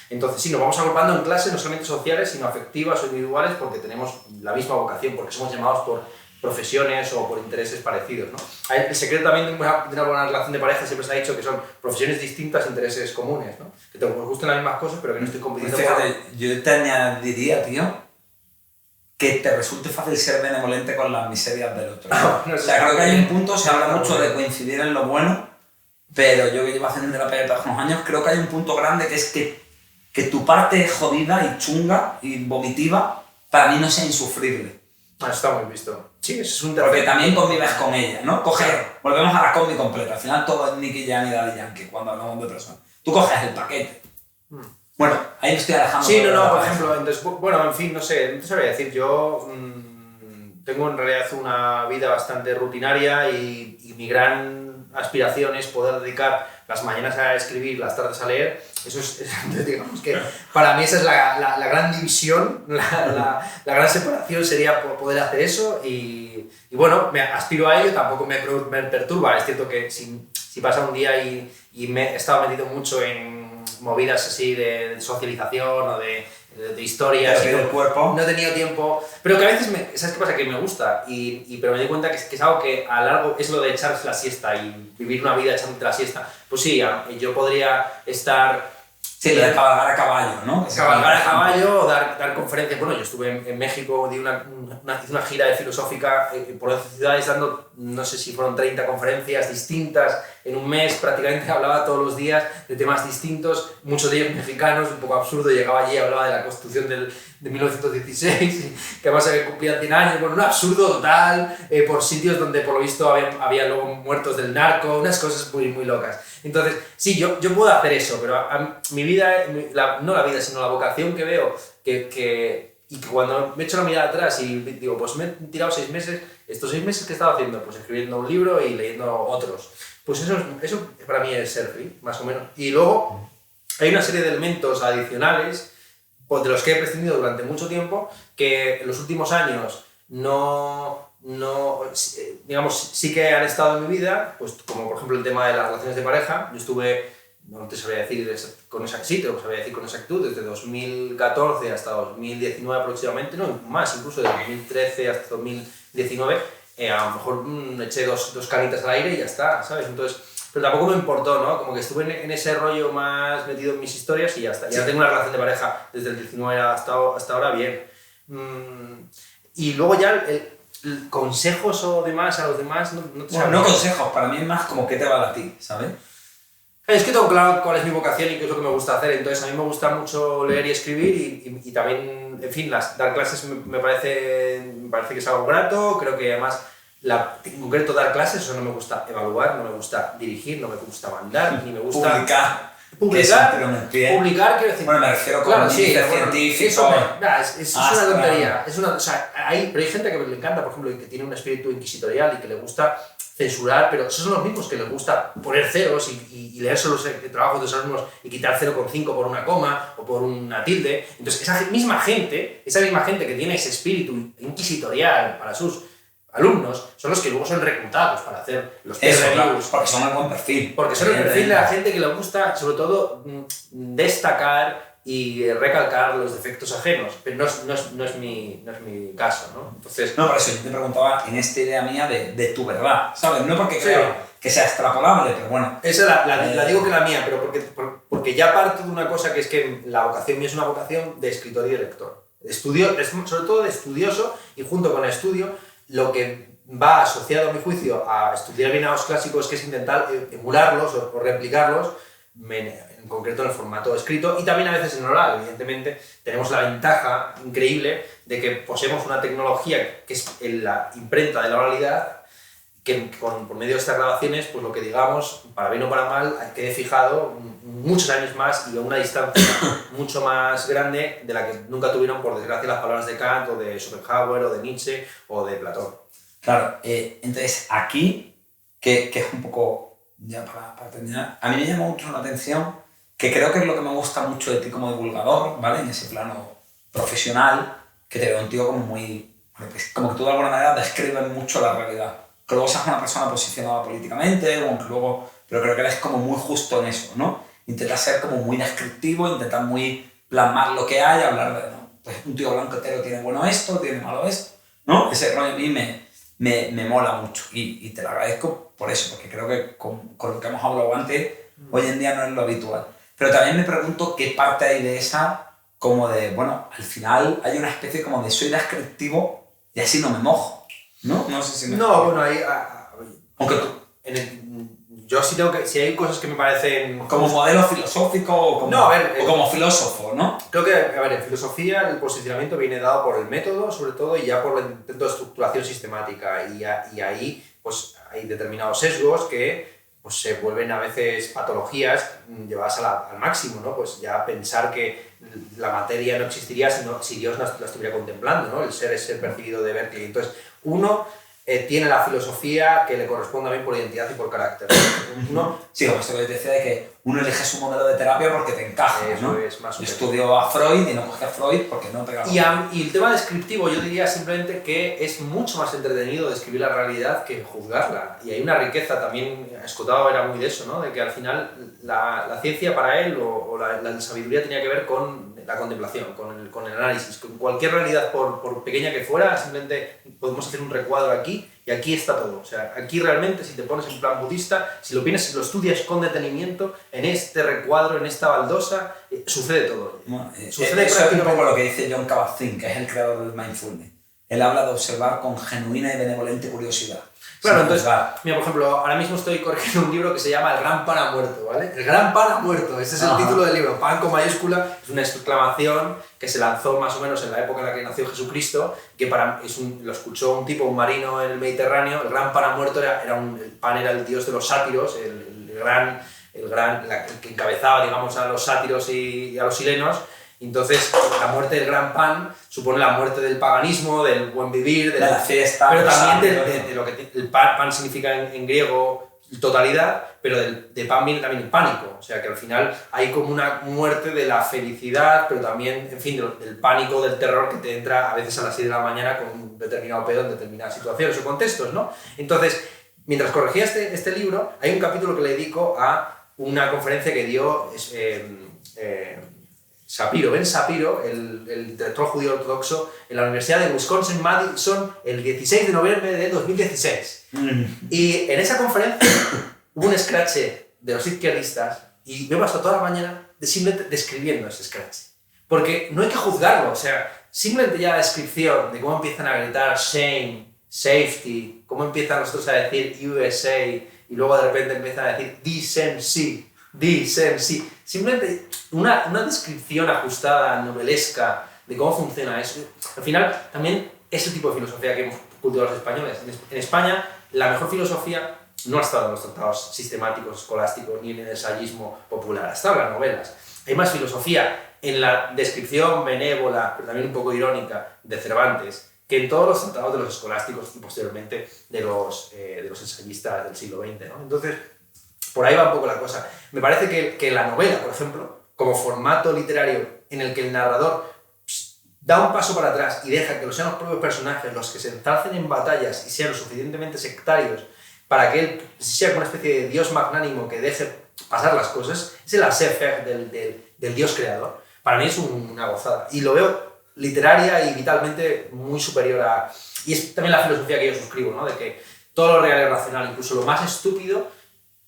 Entonces, sí, nos vamos agrupando en clases, no solamente sociales, sino afectivas o individuales, porque tenemos la misma vocación, porque somos llamados por profesiones o por intereses parecidos, ¿no? El secreto también de una buena relación de pareja siempre se ha dicho que son profesiones distintas, intereses comunes, ¿no? Que te gusten las mismas cosas, pero que no estoy compitiendo. Pues fíjate, yo te añadiría, tío, que te resulte fácil ser benevolente con las miserias del otro. No, o sea, creo que hay un punto, se habla mucho de coincidir en lo bueno, pero yo que llevo haciendo terapia desde hace unos años, creo que hay un punto grande que es que tu parte jodida y chunga y vomitiva, para mí no sea insufrible. Está muy visto. Sí, es un porque también convives con ella, ¿no? Volvemos a la combi completa, al final todo es Nicky Jam y Daddy Yankee cuando hablamos de personas. Tú coges el paquete. Bueno, ahí me estoy alejando. Sí, por ejemplo, entonces, bueno, en fin, no sé, no te sabría decir, yo tengo en realidad una vida bastante rutinaria y mi gran aspiración es poder dedicar las mañanas a escribir, las tardes a leer, eso es digamos que para mí esa es la gran división, la gran separación sería poder hacer eso y bueno, me aspiro a ello, tampoco me perturba, es cierto que si pasa un día y me he estado metido mucho en movidas así de socialización o de historias, el cuerpo. no he tenido tiempo, pero que a veces, ¿sabes qué pasa? Que me gusta, pero me doy cuenta que es algo que a largo es lo de echarse la siesta y vivir una vida echándote la siesta. Pues sí, yo podría estar... Sí, lo de cabalgar a caballo, ¿no? Cabalgar a caballo o dar conferencias. Bueno, yo estuve en México, hice una gira de filosófica por 11 ciudades dando, no sé si fueron 30 conferencias distintas en un mes, prácticamente hablaba todos los días de temas distintos, muchos de ellos mexicanos, un poco absurdo, llegaba allí y hablaba de la Constitución de 1916, que además se cumplían 100 años, bueno, un absurdo total, por sitios donde por lo visto había luego muertos del narco, unas cosas muy, muy locas. Entonces, sí, yo puedo hacer eso, pero mi vida, no la vida, sino la vocación que veo, y que cuando me echo la mirada atrás y digo, pues me he tirado 6 meses, estos 6 meses que he estado haciendo, pues escribiendo un libro y leyendo otros. Pues eso para mí es ser free, más o menos. Y luego hay una serie de elementos adicionales de los que he prescindido durante mucho tiempo, que en los últimos años digamos, sí que han estado en mi vida, pues como por ejemplo el tema de las relaciones de pareja. Yo estuve, no te sabría decir con exactitud, desde 2014 hasta 2019 aproximadamente, no, más, incluso de 2013 hasta 2019, a lo mejor eché dos canitas al aire y ya está, ¿sabes? Entonces, pero tampoco me importó, ¿no? Como que estuve en ese rollo más metido en mis historias y ya está. Ya tengo una relación de pareja desde el 19 hasta ahora, bien. Y luego ya consejos o demás a los demás, no te no consejos, para mí es más como qué te vale a ti, ¿sabes? Es que tengo claro cuál es mi vocación y qué es lo que me gusta hacer, entonces a mí me gusta mucho leer y escribir y también, en fin, dar clases me parece que es algo grato, creo que además, en concreto dar clases, eso no me gusta evaluar, no me gusta dirigir, no me gusta mandar, ni me gusta... Publicar, quiero decir... Bueno, me refiero con científico... Es una tontería. Pero hay gente que le encanta, por ejemplo, que tiene un espíritu inquisitorial y que le gusta censurar, pero esos son los mismos que les gusta poner ceros y leerse los trabajos de esos alumnos y quitar 0,5 por una coma o por una tilde. Entonces, esa misma gente que tiene ese espíritu inquisitorial para sus alumnos son los que luego son reclutados para hacer los peer reviews. Porque son el buen perfil. Porque son el perfil de la gente que le gusta, sobre todo, destacar y recalcar los defectos ajenos. Pero no es mi caso, ¿no? Entonces, no, por eso yo te preguntaba en esta idea mía de tu verdad, ¿sabes? No porque creo que sea extrapolable, pero bueno. Esa la digo que la mía, pero porque ya parto de una cosa que es que la vocación mía es una vocación de escritor y de lector. Sobre todo de estudioso, y junto con el estudio, lo que va asociado a mi juicio a estudiar bien a los clásicos, que es intentar emularlos o replicarlos, en concreto en el formato escrito y también a veces en oral. Evidentemente tenemos la ventaja increíble de que poseemos una tecnología que es la imprenta de la oralidad, que por medio de estas grabaciones, pues lo que digamos, para bien o para mal, quede fijado muchos años más y a una distancia mucho más grande de la que nunca tuvieron, por desgracia, las palabras de Kant o de Schopenhauer o de Nietzsche o de Platón. Claro, entonces aquí, que es un poco, ya para terminar, a mí me llama mucho la atención, que creo que es lo que me gusta mucho de ti como divulgador, ¿vale? En ese plano profesional, que te veo un tío como muy... como que tú de alguna manera describes mucho la realidad. Que luego seas una persona posicionada políticamente, pero creo que eres como muy justo en eso, ¿no? Intentas ser como muy descriptivo, intentas muy plasmar lo que hay, hablar de, ¿no? Pues un tío blanco entero tiene bueno esto, tiene malo esto, ¿no? Ese rollo a mí me mola mucho y te lo agradezco por eso, porque creo que con lo que hemos hablado antes, hoy en día no es lo habitual. Pero también me pregunto qué parte hay de esa, como de, bueno, al final hay una especie como de soy descriptivo y así no me mojo. ¿No? No sé si me... No, bueno, ahí... Aunque tú... yo sí tengo que... Si hay cosas que me parecen... Como modelo filosófico o como, no, a ver, o como filósofo, ¿no? Creo que, a ver, en filosofía el posicionamiento viene dado por el método, sobre todo, y ya por el intento de estructuración sistemática. Y ahí, pues, hay determinados sesgos que pues, se vuelven a veces patologías llevadas al máximo, ¿no? Pues ya pensar que la materia no existiría si Dios la estuviera contemplando, ¿no? El ser es ser percibido de Berkeley. Entonces, uno tiene la filosofía que le corresponde a mí por identidad y por carácter. Uno, Sí, como esto que te decía de que uno elige su modelo de terapia porque te encaja, eso ¿no? es más Yo o menos. estudio a Freud y no cogí a Freud porque no pegaba. Y el tema descriptivo, yo diría simplemente que es mucho más entretenido describir la realidad que juzgarla. Y hay una riqueza también, Escotado era muy de eso, ¿no? De que al final la ciencia para él o la sabiduría tenía que ver con la contemplación, con el análisis. Con cualquier realidad, por pequeña que fuera, simplemente podemos hacer un recuadro aquí y aquí está todo. O sea, aquí realmente, si te pones en plan budista, si lo estudias con detenimiento, en este recuadro, en esta baldosa, sucede todo. Bueno, Sucede eso es un poco lo que dice John Kabat-Zinn, que es el creador del mindfulness. Él habla de observar con genuina y benevolente curiosidad. Claro, entonces, mira, por ejemplo, ahora mismo estoy corrigiendo un libro que se llama El Gran Pan ha muerto, ¿vale? El Gran Pan ha muerto, ese es el título del libro. Pan con mayúscula, es una exclamación que se lanzó más o menos en la época en la que nació Jesucristo, que lo escuchó un tipo, un marino en el Mediterráneo. El Gran Pan ha muerto, el Pan era el dios de los sátiros, el que encabezaba, digamos, a los sátiros y a los silenos. Entonces, la muerte del gran Pan supone la muerte del paganismo, del buen vivir, de la fiesta, pero también de lo que el pan significa en griego totalidad, pero de pan viene también el pánico. O sea que al final hay como una muerte de la felicidad, pero también, en fin, del pánico, del terror que te entra a veces a las 6 de la mañana con un determinado pedo en determinadas situaciones o contextos, ¿no? Entonces, mientras corregía este libro, hay un capítulo que le dedico a una conferencia que dio Ben Shapiro, el intelectual judío ortodoxo, en la Universidad de Wisconsin-Madison el 16 de noviembre de 2016. Y en esa conferencia hubo un scratch de los izquierdistas y me he pasado toda la mañana simplemente describiendo ese scratch. Porque no hay que juzgarlo, o sea, simplemente ya la descripción de cómo empiezan a gritar shame, safety, cómo empiezan nosotros a decir USA y luego de repente empiezan a decir decency. Simplemente una descripción ajustada, novelesca, de cómo funciona eso. Al final, también es el tipo de filosofía que hemos cultivado los españoles. En España, la mejor filosofía no ha estado en los tratados sistemáticos, escolásticos, ni en el ensayismo popular, ha estado en las novelas. Hay más filosofía en la descripción benévola, pero también un poco irónica, de Cervantes, que en todos los tratados de los escolásticos y posteriormente de los ensayistas del siglo XX, ¿no? Entonces, por ahí va un poco la cosa. Me parece que la novela, por ejemplo, como formato literario en el que el narrador da un paso para atrás y deja que sean los propios personajes los que se enzancen en batallas y sean lo suficientemente sectarios para que él sea como una especie de dios magnánimo que deje pasar las cosas, es el laissez-faire del dios creador. Para mí es una gozada. Y lo veo literaria y vitalmente muy superior a... Y es también la filosofía que yo suscribo, ¿no? De que todo lo real es racional, incluso lo más estúpido.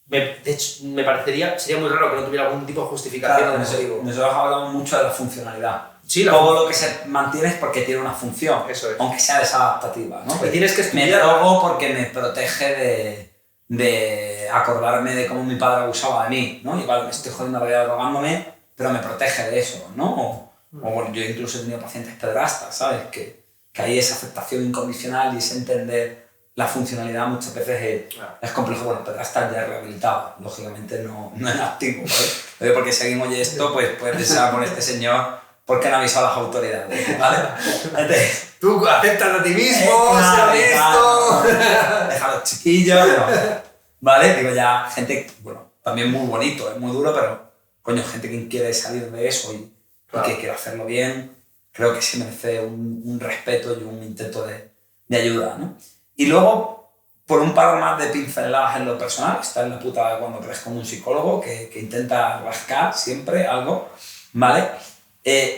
De hecho, sería muy raro que no tuviera algún tipo de justificación. Claro, nosotros hablamos mucho de la funcionalidad. Sí, todo lo que se mantiene es porque tiene una función, eso es. Aunque sea desadaptativa, ¿no? Y tienes que estudiar. Me drogo porque me protege de acordarme de cómo mi padre abusaba de mí, ¿no? Igual me estoy jodiendo la vida drogándome, pero me protege de eso, ¿no? O yo incluso he tenido pacientes pedrastas, ¿sabes? Que hay esa aceptación incondicional y ese entender la funcionalidad muchas veces es complejo. Bueno, pedrastas ya rehabilitado, lógicamente no en activo, ¿vale? Porque si alguien oye esto, pues puede pensar con este señor, ¿por qué no ha avisado a las autoridades? ¿Vale? Entonces, tú aceptas a ti mismo, deja a los chiquillos, ¿vale? Digo ya, gente, bueno, también muy bonito, es muy duro, pero coño, gente que quiere salir de eso y que quiere hacerlo bien, creo que sí merece un respeto y un intento de ayuda, ¿no? Y luego, por un par más de pinceladas en lo personal, está en la puta cuando crees como un psicólogo que intenta rascar siempre algo, ¿vale?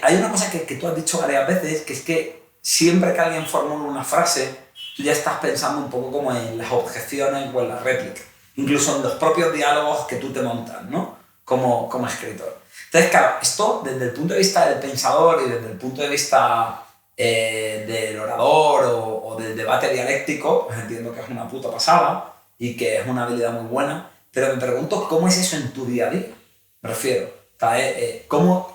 Hay una cosa que tú has dicho varias veces, que es que siempre que alguien formula una frase, tú ya estás pensando un poco como en las objeciones o en las réplicas, incluso en los propios diálogos que tú te montas, ¿no? Como escritor. Entonces, claro, esto desde el punto de vista del pensador y desde el punto de vista del orador o del debate dialéctico, pues entiendo que es una puta pasada y que es una habilidad muy buena, pero me pregunto cómo es eso en tu día a día. Me refiero,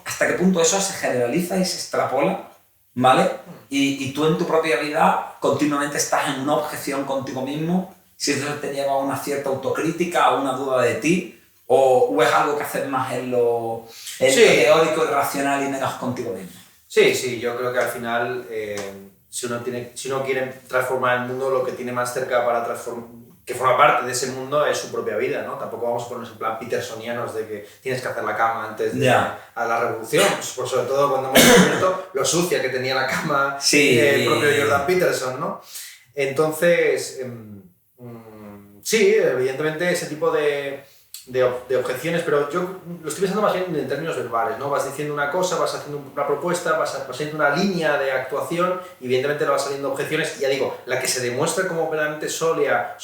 ¿hasta qué punto eso se generaliza y se extrapola, ¿vale? Y tú en tu propia vida continuamente estás en una objeción contigo mismo, si eso te lleva a una cierta autocrítica, a una duda de ti, o es algo que haces más en lo teórico y racional y menos contigo mismo. Sí, yo creo que al final si uno quiere transformar el mundo, lo que tiene más cerca para que forma parte de ese mundo es su propia vida, ¿no? Tampoco vamos a ponernos en plan petersonianos de que tienes que hacer la cama antes de a la revolución, pues sobre todo cuando hemos descubierto lo sucia que tenía la cama el propio Jordan Peterson, ¿no? Entonces, sí, evidentemente ese tipo de objeciones, pero yo lo estoy pensando más bien en términos verbales, ¿no? Vas diciendo una cosa, vas haciendo una propuesta, vas haciendo una línea de actuación y evidentemente le van saliendo objeciones y ya digo, la que se demuestra como verdaderamente sólida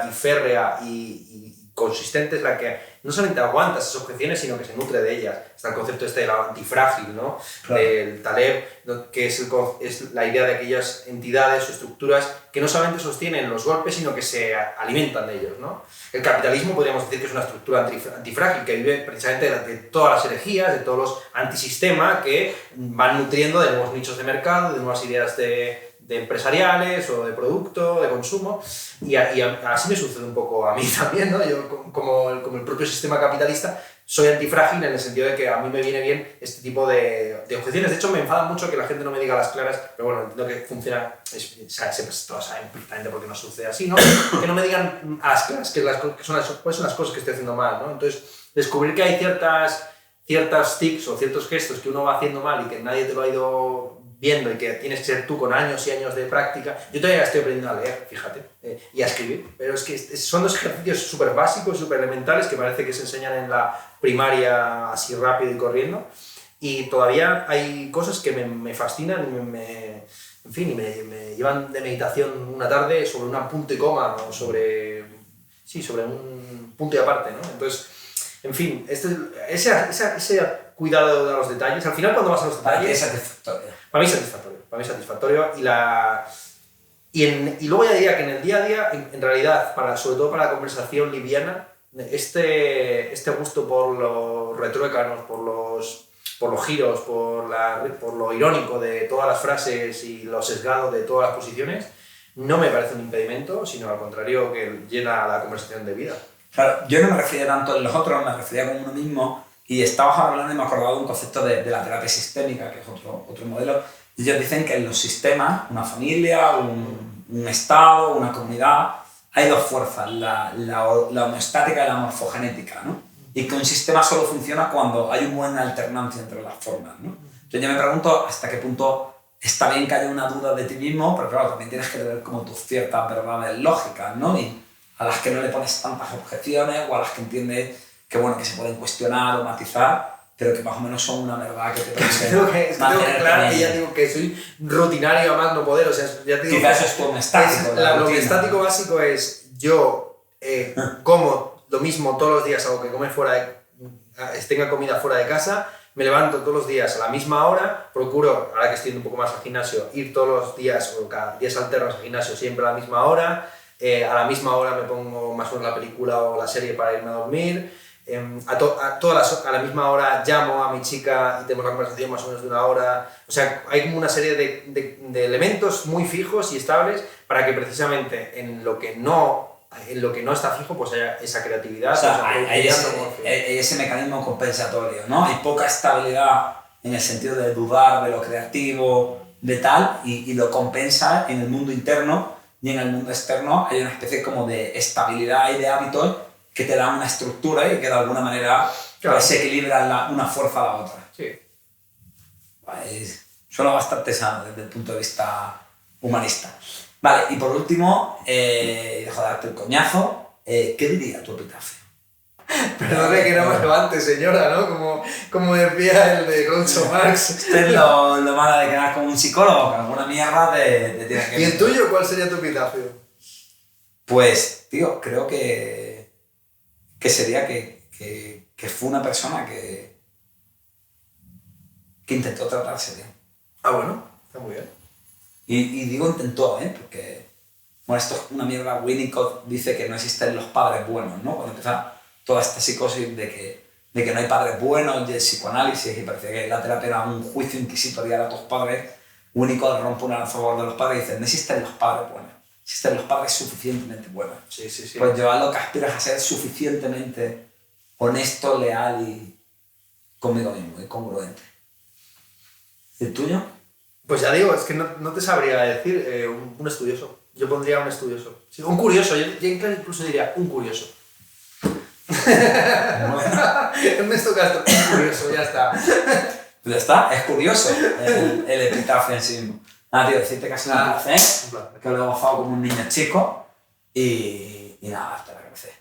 y férrea y consistente es la que no solamente aguanta esas objeciones, sino que se nutre de ellas. Está el concepto este del antifrágil, ¿no? Claro. Del Taleb, que es la idea de aquellas entidades o estructuras que no solamente sostienen los golpes, sino que se alimentan de ellos, ¿no? El capitalismo podríamos decir que es una estructura antifrágil que vive precisamente de todas las herejías, de todos los antisistemas que van nutriendo de nuevos nichos de mercado, de nuevas ideas de empresariales o de producto, de consumo, y así me sucede un poco a mí también, ¿no? Yo, como el propio sistema capitalista, soy antifrágil en el sentido de que a mí me viene bien este tipo de objeciones. De hecho, me enfada mucho que la gente no me diga las claras, pero bueno, entiendo que funciona, todos saben perfectamente por qué no sucede así, ¿no? Que no me cuáles son las cosas que estoy haciendo mal, ¿no? Entonces, descubrir que hay ciertas tics o ciertos gestos que uno va haciendo mal y que nadie te lo ha ido viendo y que tienes que ser tú con años y años de práctica. Yo todavía estoy aprendiendo a leer, fíjate, y a escribir, pero es que son dos ejercicios súper básicos, súper elementales que parece que se enseñan en la primaria así rápido y corriendo, y todavía hay cosas que me fascinan y me llevan de meditación una tarde sobre un punto y coma o sobre un punto y aparte, ¿no? Entonces, en fin, ese cuidado de los detalles, al final cuando vas a los detalles... Es satisfactorio. Para mí es satisfactorio y luego ya diría que en el día a día, en realidad, sobre todo para la conversación liviana, este gusto por los retruécanos, por los giros, por lo irónico de todas las frases y lo sesgado de todas las posiciones, no me parece un impedimento, sino al contrario, que llena la conversación de vida. Claro, yo no me refería tanto en los otros, me refería con uno mismo, y estabas hablando y me acordaba de un concepto de la terapia sistémica, que es otro modelo, y ellos dicen que en los sistemas, una familia, un estado, una comunidad, hay dos fuerzas, la homeostática y la morfogenética, ¿no? Y que un sistema solo funciona cuando hay una buena alternancia entre las formas, ¿no? Entonces yo me pregunto hasta qué punto está bien que haya una duda de ti mismo, pero claro, también tienes que tener como tus ciertas verdades lógicas, ¿no? Y a las que no le pones tantas objeciones o a las que entiendes que se pueden cuestionar o matizar, pero que más o menos son una verdad que te permite mantener claro, que ya digo que soy rutinario a más no poder, o sea, ya te digo quizás eso es tu homeostático. Lo homeostático básico es yo como lo mismo todos los días, algo que come tenga comida fuera de casa, me levanto todos los días a la misma hora, procuro, ahora que estoy un poco más al gimnasio, ir todos los días o cada días alternos al gimnasio siempre a la misma hora, a la misma hora me pongo más o menos la película o la serie para irme a dormir, a la misma hora llamo a mi chica y tenemos una conversación más o menos de una hora. O sea, hay como una serie de elementos muy fijos y estables para que precisamente en lo que no está fijo pues haya esa creatividad. O sea, hay ese mecanismo compensatorio, ¿no? Hay poca estabilidad en el sentido de dudar de lo creativo, de tal, y lo compensa en el mundo interno, y en el mundo externo hay una especie como de estabilidad y de hábitos que te dan una estructura y que de alguna manera se equilibran una fuerza a la otra. Sí. Suena bastante sano desde el punto de vista humanista. Vale, y por último, dejo de darte el coñazo, ¿qué diría tu epitafio? Perdone que no me levante, señora, ¿no? Como decía el de Groucho Marx. Esto es lo malo de quedar como un psicólogo, que alguna mierda te tiene que... ¿Y el tuyo cuál sería tu epitafio? Pues, tío, creo que sería que fue una persona que intentó tratarse bien. Ah, bueno, está muy bien. Y digo intentó, porque esto es una mierda. Winnicott dice que no existen los padres buenos, ¿no? Cuando empieza toda esta psicosis de que no hay padres buenos, y el psicoanálisis, y parece que la terapia era un juicio inquisitorial a tus padres, Winnicott rompe una lanza a favor de los padres y dice: no existen los padres buenos, existen los padres suficientemente buenos. Sí. Pues yo a lo que aspiras a ser suficientemente honesto, leal y conmigo mismo, y congruente. ¿Y el tuyo? Pues ya digo, es que no te sabría decir un estudioso. Yo pondría un estudioso. Sí, un curioso, yo incluso diría un curioso. Bueno, Ernesto Castro, un curioso, ya está. pues ya está, es curioso el epitafio en sí mismo. Nada, tío, decirte que ha sido un placer, que lo he gozado como un niño chico y nada, hasta la próxima.